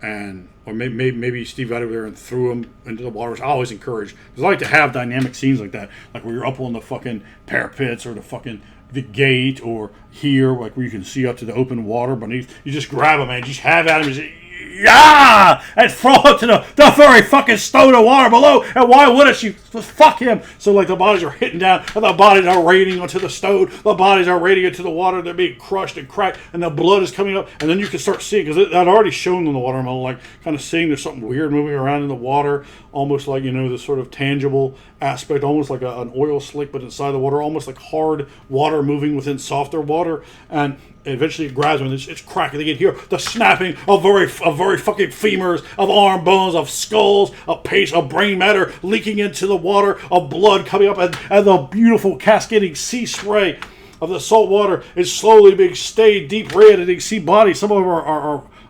or maybe Steve got over there and threw him into the water, which I always encourage, because I like to have dynamic scenes like that, like where you're up on the fucking parapets or the gate, or here, like where you can see up to the open water beneath. You just grab him and just have at him, yeah, and throw it to the very fucking stone of water below. And why wouldn't you? Fuck him. So like the bodies are hitting down, and the bodies are raining onto the stone. The bodies are raining into the water. They're being crushed and cracked, and the blood is coming up. And then you can start seeing, because I'd already shown in the water, I'm like kind of seeing there's something weird moving around in the water, almost like, you know, this sort of tangible aspect, almost like an oil slick, but inside the water, almost like hard water moving within softer water. And eventually it grabs them, and it's cracking. They can hear the snapping of very fucking femurs, of arm bones, of skulls, of paste, of brain matter leaking into the water, of blood coming up, and the beautiful cascading sea spray of the salt water is slowly being stayed deep red, and you can see bodies. Some of them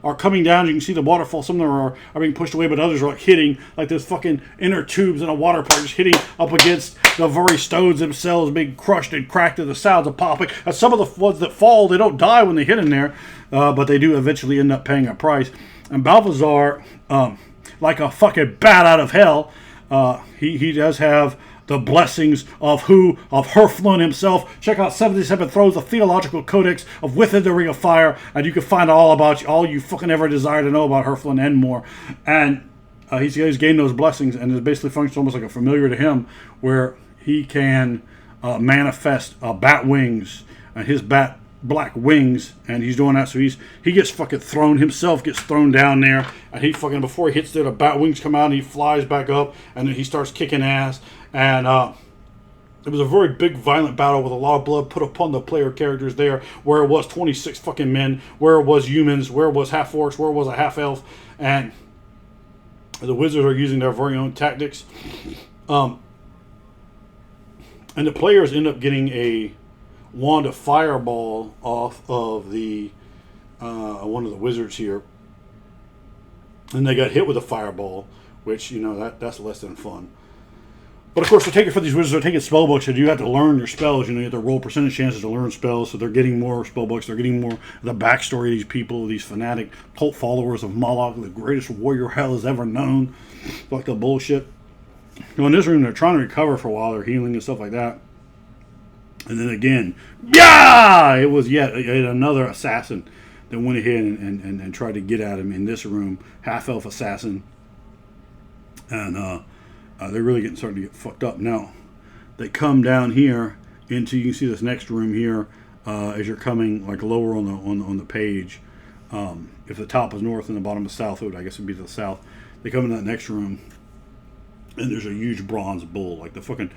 are coming down. You can see the waterfall. Some of them are being pushed away, but others are like hitting, like those fucking inner tubes in a water park, just hitting up against the very stones themselves, being crushed and cracked, and the sounds of popping. And some of the ones that fall, they don't die when they hit in there, but they do eventually end up paying a price. And Balthazar, like a fucking bat out of hell, he does have the blessings of Herflin himself. Check out 77 Throws, the Theological Codex of Within the Ring of Fire, and you can find all you fucking ever desire to know about Herflin and more. And he's gained those blessings, and it basically functions almost like a familiar to him, where he can manifest bat wings and his black wings, and he's doing that. So he gets fucking thrown himself, gets thrown down there, and he fucking, before he hits there, the bat wings come out and he flies back up, and then he starts kicking ass. And it was a very big, violent battle with a lot of blood put upon the player characters there, where it was 26 fucking men, where it was humans, where it was half orcs, where it was a half elf, and the wizards are using their very own tactics. And the players end up getting a wand of fireball off of the one of the wizards here, and they got hit with a fireball, which, you know, that's less than fun. But of course, they're taking, for these wizards, they're taking spell books, and you have to learn your spells. You know, you have to roll percentage chances to learn spells, so they're getting more spell books. They're getting more of the backstory of these people, these fanatic cult followers of Moloch, the greatest warrior hell has ever known. Like the bullshit. You know, in this room, they're trying to recover for a while. They're healing and stuff like that. And then again, yeah, it was yet another assassin that went ahead and tried to get at him in this room. Half-elf assassin. And they're really starting to get fucked up. Now, they come down here into, you can see this next room here as you're coming like lower on the page. If the top is north and the bottom is south, I guess it would be to the south. They come in that next room, and there's a huge bronze bull, like the fucking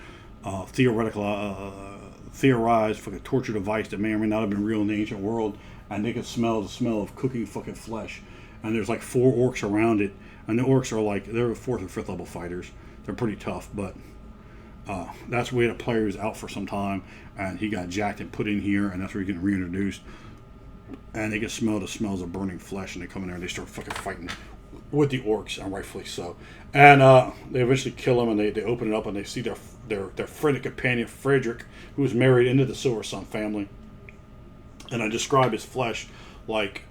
theorized fucking torture device that may or may not have been real in the ancient world, and they can smell the smell of cooking fucking flesh. And there's like 4 orcs around it, and the orcs are like, they're 4th or 5th level fighters. They're pretty tough, but that's where the player is out for some time, and he got jacked and put in here, and that's where he get reintroduced. And they can smell the smells of burning flesh, and they come in there and they start fucking fighting with the orcs, and rightfully so. And they eventually kill him, and they open it up, and they see their friend companion Frederick, who was married into the Silver Sun family. And I describe his flesh like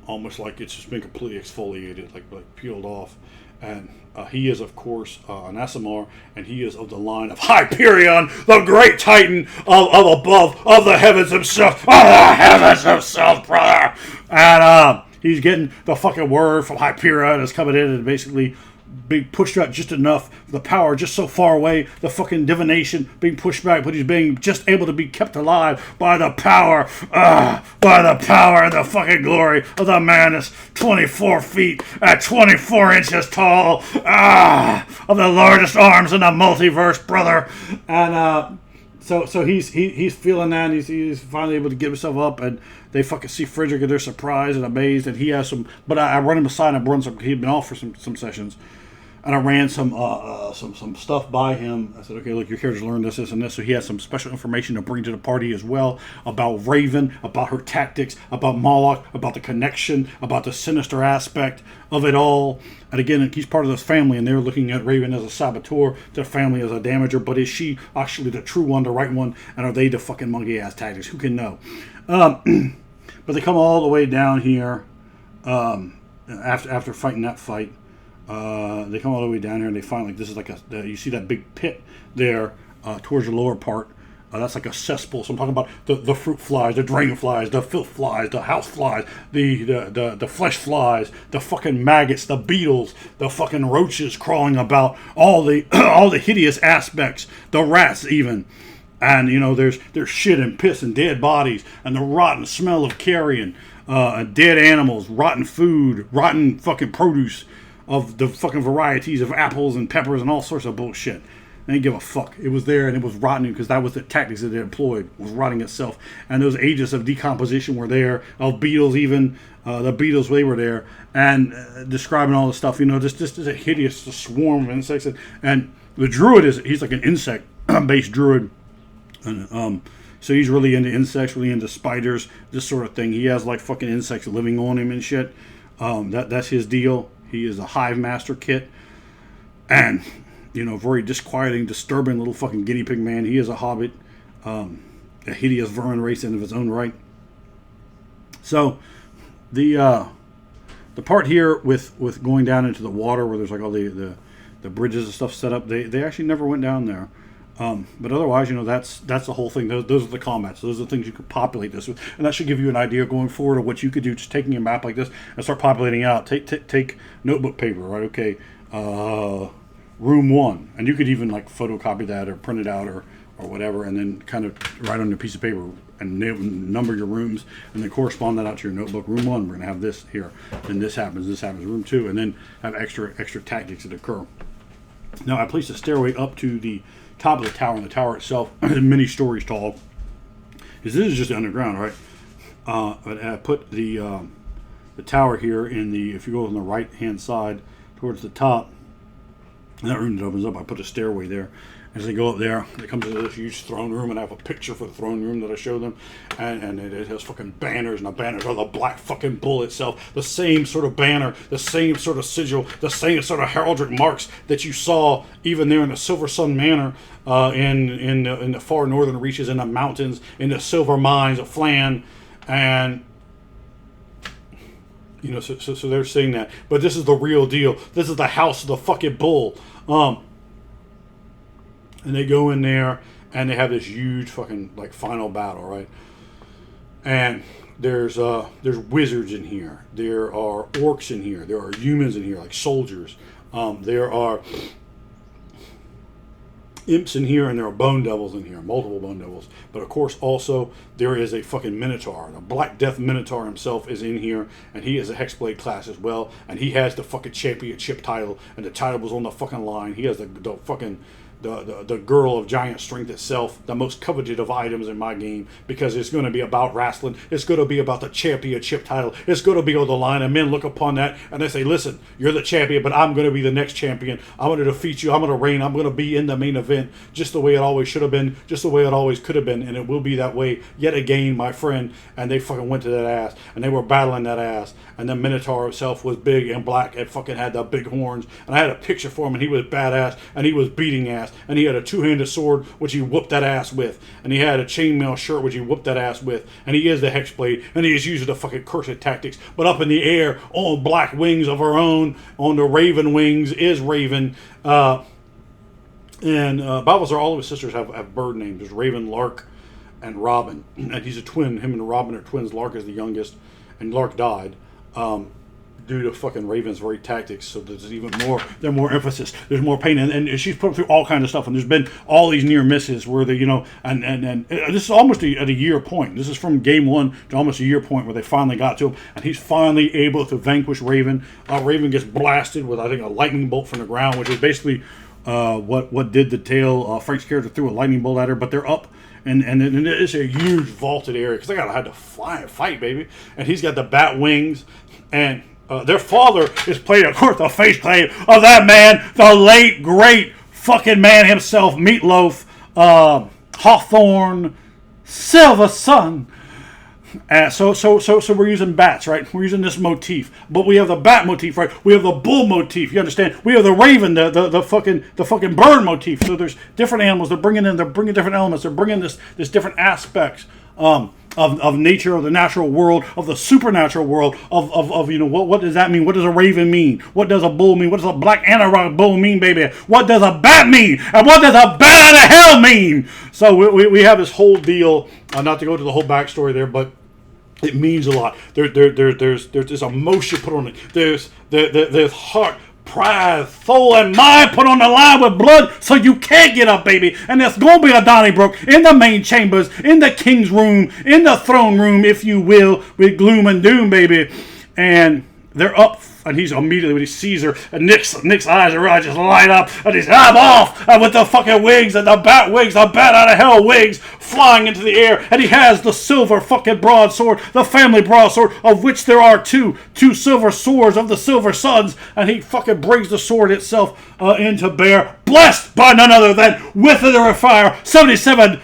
almost like it's just been completely exfoliated, like peeled off. And he is, of course, an Asimar, and he is of the line of Hyperion, the great titan of above, of the heavens himself, brother. And he's getting the fucking word from Hyperion is coming in and basically being pushed out just enough, the power just so far away, the fucking divination being pushed back, but he's being just able to be kept alive by the power and the fucking glory of the man that's 24 feet at 24 inches tall, of the largest arms in the multiverse, brother. And so he's feeling that, and he's finally able to get himself up, and they fucking see Frederick, and they're surprised and amazed, and he has some, but I run him aside, and I run some, he'd been off for some sessions. And I ran some stuff by him. I said, okay, look, your character's learned this, and this. So he has some special information to bring to the party as well about Raven, about her tactics, about Moloch, about the connection, about the sinister aspect of it all. And again, he's part of this family, and they're looking at Raven as a saboteur, their family as a damager. But is she actually the true one, the right one? And are they the fucking monkey-ass tactics? Who can know? But they come all the way down here after fighting that fight. They come all the way down here, and they find like this is like you see that big pit there towards the lower part. That's like a cesspool. So I'm talking about the fruit flies, the dragon flies, the filth flies, the house flies, the flesh flies, the fucking maggots, the beetles, the fucking roaches crawling about, all the all the hideous aspects, the rats even. And you know there's shit and piss and dead bodies, and the rotten smell of carrion, dead animals, rotten food, rotten fucking produce of the fucking varieties of apples and peppers and all sorts of bullshit. They didn't give a fuck. It was there, and it was rotting because that was the tactics that they employed, was rotting itself. And those agents of decomposition were there, of beetles even. The beetles, they were there, and describing all the stuff. You know, this is a hideous swarm of insects. And the druid he's like an insect-based druid. And so he's really into insects, really into spiders, this sort of thing. He has like fucking insects living on him and shit. That's his deal. He is a hive master kit, and you know, very disquieting, disturbing little fucking guinea pig man. He is a hobbit, a hideous vermin race in of its own right. So the part here with going down into the water where there's like all the the bridges and stuff set up. They actually never went down there. But otherwise, that's the whole thing. Those are the combats. Those are the things you could populate this with, and that should give you an idea going forward of what you could do. Just taking a map like this and start populating out. Take notebook paper, right? Okay, room 1, and you could even like photocopy that or print it out or whatever, and then kind of write on a piece of paper and number your rooms, and then correspond that out to your notebook. Room 1, we're gonna have this here, and this happens. Room 2, and then have extra tactics that occur. Now I placed a stairway up to the top of the tower, and the tower itself is many stories tall. Because this is just underground, right? But I put the tower here if you go on the right hand side towards the top, that room that opens up, I put a stairway there. As they go up there, they come to this huge throne room, and I have a picture for the throne room that I show them, and it has fucking banners, and the banners are the black fucking bull itself, the same sort of banner, the same sort of sigil, the same sort of heraldic marks that you saw even there in the Silver Sun Manor, in the far northern reaches, in the mountains, in the silver mines of Flan, and so they're saying that, but this is the real deal. This is the house of the fucking bull. And they go in there, and they have this huge fucking like final battle, right? And there's wizards in here. There are orcs in here. There are humans in here, like soldiers. There are imps in here, and there are bone devils in here, multiple bone devils. But of course, also there is a fucking minotaur. The Black Death Minotaur himself is in here, and he is a Hexblade class as well. And he has the fucking championship title, and the title was on the fucking line. He has the fucking the girl of giant strength itself, the most coveted of items in my game, because it's going to be about wrestling. It's going to be about the championship title. It's going to be on the line, and men look upon that and they say, listen, you're the champion, but I'm going to be the next champion. I'm going to defeat you. I'm going to reign. I'm going to be in the main event, just the way it always should have been, just the way it always could have been, and it will be that way yet again, my friend. And they fucking went to that ass, and they were battling that ass, and the Minotaur himself was big and black and fucking had the big horns, and I had a picture for him, and he was badass, and he was beating ass, and he had a two-handed sword which he whooped that ass with, and he had a chainmail shirt which he whooped that ass with, and he is the Hexblade, and he is using the fucking cursed tactics. But up in the air, on black wings of her own, on the raven wings, is Raven. And Balthazar, all of his sisters have bird names. There's Raven, Lark, and Robin. And he's a twin. Him and Robin are twins. Lark is the youngest, and Lark died due to fucking Raven's very tactics. So there's even more. There's more emphasis. There's more pain, and she's put through all kinds of stuff. And there's been all these near misses where they, and this is almost at a year point. This is from game one to almost a year point where they finally got to him, and he's finally able to vanquish Raven. Raven gets blasted with, I think, a lightning bolt from the ground, which is basically what did the tail. Frank's character threw a lightning bolt at her, but they're up. And it's a huge vaulted area because they had to fly and fight, baby. And he's got the bat wings, and their father is played, of course, the face claim of that man, the late great fucking man himself, Meatloaf, Hawthorne, Silver Sun. So we're using bats, right? We're using this motif, but we have the bat motif, right? We have the bull motif. You understand? We have the raven, the fucking bird motif. So there's different animals. They're bringing different elements. They're bringing this different aspects of nature, of the natural world, of the supernatural world, of what does that mean? What does a raven mean? What does a bull mean? What does a black Anorak bull mean, baby? What does a bat mean? And what does a bat out of hell mean? So we have this whole deal. Not to go to the whole backstory there, but it means a lot. There's this emotion put on it. There's heart, pride, soul, and mind put on the line with blood, so you can't get up, baby. And there's going to be a Donnybrook in the main chambers, in the king's room, in the throne room, if you will, with gloom and doom, baby. And they're up, and he's immediately, when he sees her, and Nick's eyes are just light up, and he's, I'm off, and with the fucking wings, and the bat wings, the bat out of hell wings, flying into the air, and he has the silver fucking broadsword, the family broadsword, of which there are two silver swords of the Silver Sons, and he fucking brings the sword itself into bear, blessed by none other than Wither of Fire, 77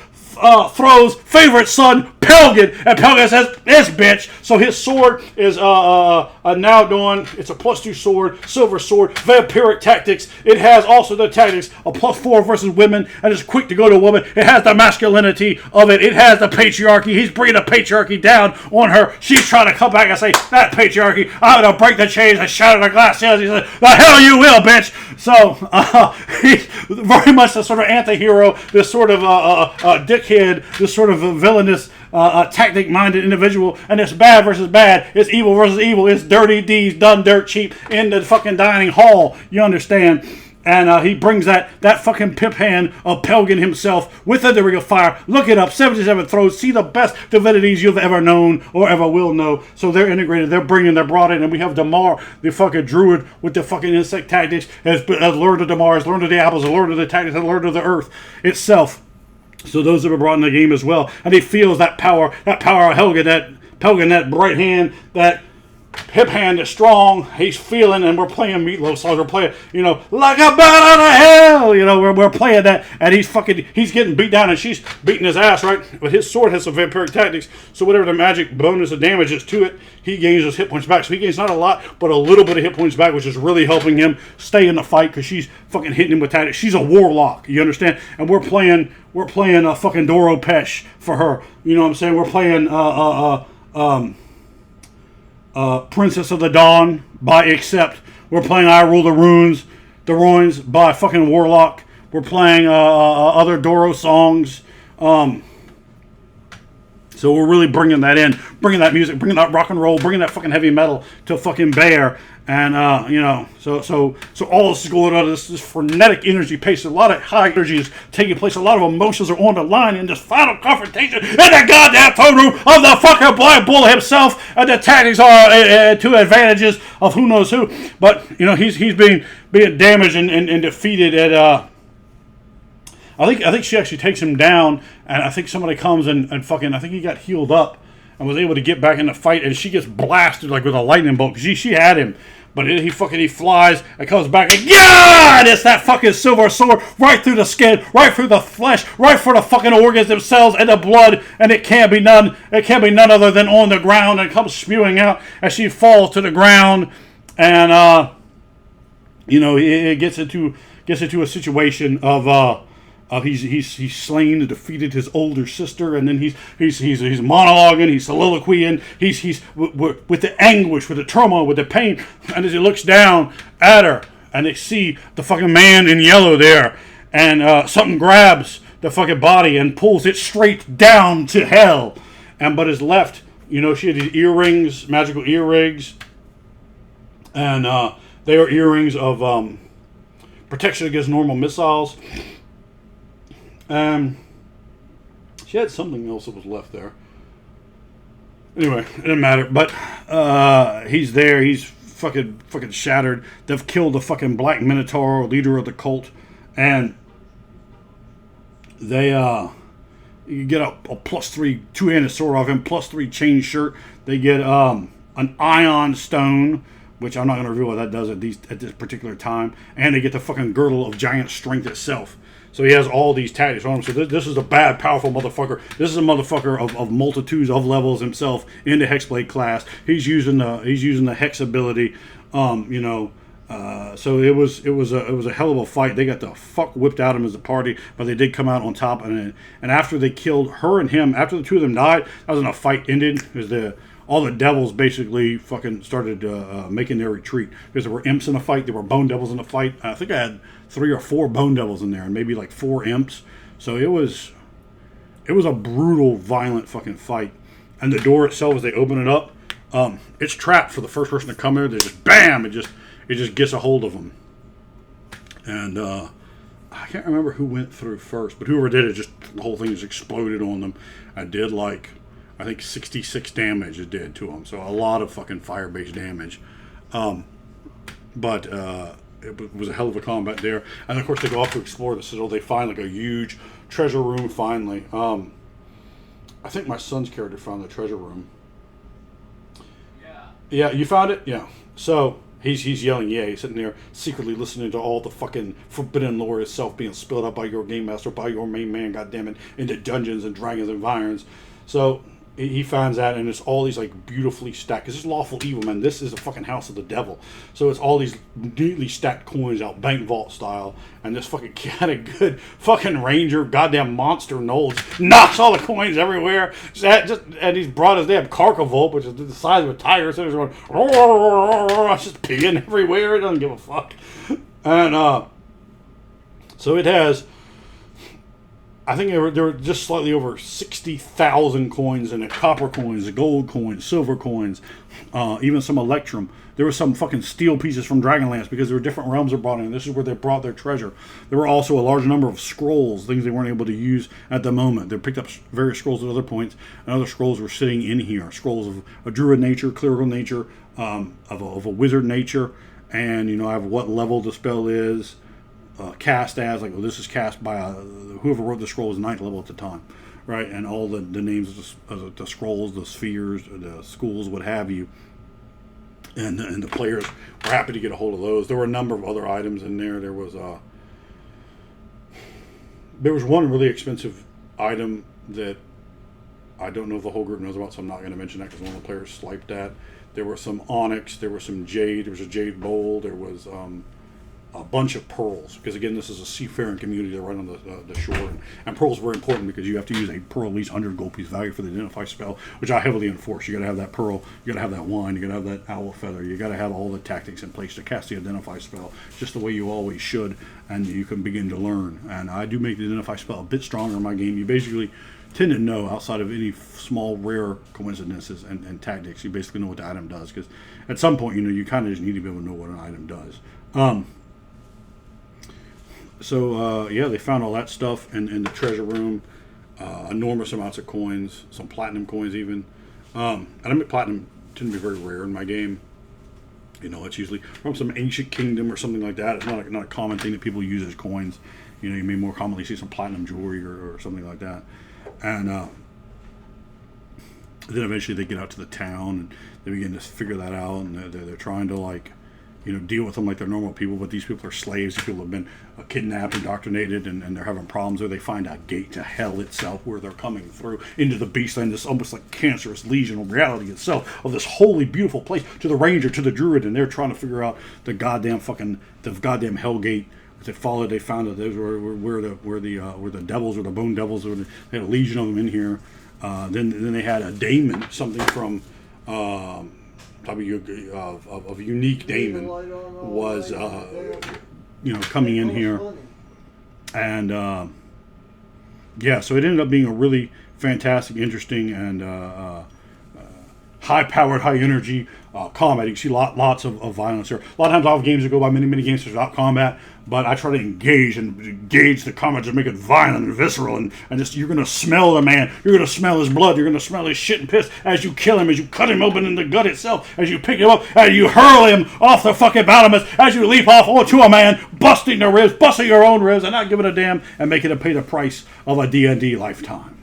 throws favorite son, Pelgin, and Pelgin says, this bitch. So his sword is now doing, it's a +2 sword, silver sword, vampiric tactics. It has also the tactics of +4 versus women, and it's quick to go to a woman. It has the masculinity of it. It has the patriarchy. He's bringing the patriarchy down on her. She's trying to come back and say, that patriarchy, I'm going to break the chains and shatter the glass ceiling. He said, the hell you will, bitch. So he's very much the sort of anti-hero, this sort of dickhead, this sort of villainous, tactic-minded individual, and it's bad versus bad, it's evil versus evil, it's dirty deeds done dirt cheap in the fucking dining hall, you understand? And he brings that fucking pip hand of Pelgan himself with the ring of fire. Look it up, 77 throws. See the best divinities you've ever known or ever will know. So they're integrated. They're brought in. And we have Damar, the fucking druid with the fucking insect tactics, has learned of Damar, has learned of the apples, has learned of the tactics, has learned of the earth itself. So those have been brought in the game as well. And he feels that power of Helga, that Pelgan, that bright hand, that hip hand is strong. He's feeling, and we're playing Meatloaf songs. We're playing, like a bat out of hell. We're playing that, and he's getting beat down, and she's beating his ass, right? But his sword has some vampiric tactics, so whatever the magic bonus of damage is to it, he gains his hit points back. So he gains not a lot, but a little bit of hit points back, which is really helping him stay in the fight because she's fucking hitting him with tactics. She's a warlock, you understand? And we're playing a fucking Doro Pesh for her. You know what I'm saying? We're playing Princess of the Dawn by Accept. We're playing I Rule the Ruins by fucking Warlock. We're playing other Doro songs. So we're really bringing that in, bringing that music, bringing that rock and roll, bringing that fucking heavy metal to fucking bear. And, so all this is going on, this frenetic energy pace, a lot of high energy is taking place, a lot of emotions are on the line in this final confrontation in the goddamn throne room of the fucking Black Bull himself, and the tactics are to advantages of who knows who. But, he's being damaged and defeated at, I think she actually takes him down, and I think somebody comes and fucking, I think he got healed up and was able to get back in the fight, and she gets blasted like with a lightning bolt. She had him, but he flies and comes back, and yeah, it's that fucking silver sword right through the skin, right through the flesh, right for the fucking organs themselves and the blood, and it can't be none other than on the ground, and comes spewing out as she falls to the ground, and it gets into a situation of he's slain and defeated his older sister, and then he's monologuing, he's soliloquying, he's with the anguish, with the turmoil, with the pain, and as he looks down at her, and they see the fucking man in yellow there, and something grabs the fucking body and pulls it straight down to hell, but his left, she had these earrings, magical earrings, and they are earrings of protection against normal missiles. She had something else that was left there. Anyway, it didn't matter. But he's there. He's fucking shattered. They've killed the fucking Black Minotaur, leader of the cult, and they you get a +3 two-handed sword off him, +3 chain shirt. They get an ion stone, which I'm not going to reveal what that does at this particular time, and they get the fucking girdle of giant strength itself. So he has all these tactics on him. So this is a bad, powerful motherfucker. This is a motherfucker of multitudes of levels himself in the Hexblade class. He's using the Hex ability. So it was a hell of a fight. They got the fuck whipped out of him as a party, but they did come out on top. And after they killed her and him, after the two of them died, that was when the fight ended. Because all the devils basically fucking started making their retreat. Because there were imps in the fight, there were bone devils in the fight. I think I had 3 or 4 bone devils in there, and maybe like 4 imps. So it was a brutal, violent fucking fight. And the door itself, as they open it up, it's trapped for the first person to come there. They just bam, it just gets a hold of them. And I can't remember who went through first, but whoever did it, just the whole thing just exploded on them. I did I think 66 damage it did to them. So a lot of fucking fire-based damage. But it was a hell of a combat there. And of course they go off to explore the citadel. They find a huge treasure room finally. I think my son's character found the treasure room. Yeah, you found it? Yeah. So he's yelling, yeah. He's sitting there secretly listening to all the fucking forbidden lore itself being spilled out by your game master, by your main man, goddammit, into Dungeons and Dragons and Environs. So he finds that, and it's all these beautifully stacked, because it's lawful evil, man. This is a fucking house of the devil. So it's all these neatly stacked coins out, bank vault style, and this fucking kind of good fucking ranger, goddamn monster Knowles, knocks all the coins everywhere. And he's brought his damn Carcavolt, which is the size of a tiger, so he's going, just peeing everywhere. He doesn't give a fuck. And so it has, I think there were just slightly over 60,000 coins in it. Copper coins, gold coins, silver coins, even some electrum. There were some fucking steel pieces from Dragonlance because there were different realms that brought in. This is where they brought their treasure. There were also a large number of scrolls, things they weren't able to use at the moment. They picked up various scrolls at other points, and other scrolls were sitting in here. Scrolls of a druid nature, clerical nature, of a wizard nature, and I have what level the spell is. Cast as, like, this is cast by whoever wrote the scroll was 9th level at the time, right? And all the names of the scrolls, the spheres, the schools, what have you. And the players were happy to get a hold of those. There were a number of other items in there. There was one really expensive item that I don't know if the whole group knows about, so I'm not going to mention that because one of the players swiped that. There were some onyx. There was some jade. There was a jade bowl. There was a bunch of pearls, because again, this is a seafaring community. They're right on the shore, and pearls are very important because you have to use a pearl, at least 100 gold piece value for the identify spell, which I heavily enforce. You got to have that pearl, you got to have that wine, you got to have that owl feather, you got to have all the tactics in place to cast the identify spell, just the way you always should, and you can begin to learn. And I do make the identify spell a bit stronger in my game. You basically tend to know, outside of any small rare coincidences and tactics, you basically know what the item does, because at some point, you kind of just need to be able to know what an item does. So, they found all that stuff in the treasure room. Enormous amounts of coins, some platinum coins even. And I mean, platinum tend to be very rare in my game. It's usually from some ancient kingdom or something like that. It's not a common thing that people use as coins. You may more commonly see some platinum jewelry or something like that. And then eventually they get out to the town and they begin to figure that out. And they're trying to, deal with them like they're normal people, but these people are slaves. These people have been kidnapped, indoctrinated, and they're having problems. Or they find a gate to hell itself where they're coming through into the beastland, this almost like cancerous legion of reality itself, of this holy, beautiful place, to the ranger, to the druid, and they're trying to figure out the goddamn hell gate. They followed. They found that those where the devils, or the bone devils, they had a legion of them in here. Then they had a daemon, something from. Of unique daemon was coming in here, and so it ended up being a really fantastic, interesting, and high-powered, high-energy combat. You can see lots of violence here. A lot of times I'll have games that go by many games without combat, but I try to engage the combat to make it violent and visceral, and just, you're going to smell the man, you're going to smell his blood, you're going to smell his shit and piss as you kill him, as you cut him open in the gut itself, as you pick him up, as you hurl him off the fucking bottom, as you leap off onto a man, busting their ribs, busting your own ribs, and not giving a damn, and making him pay the price of a D&D lifetime.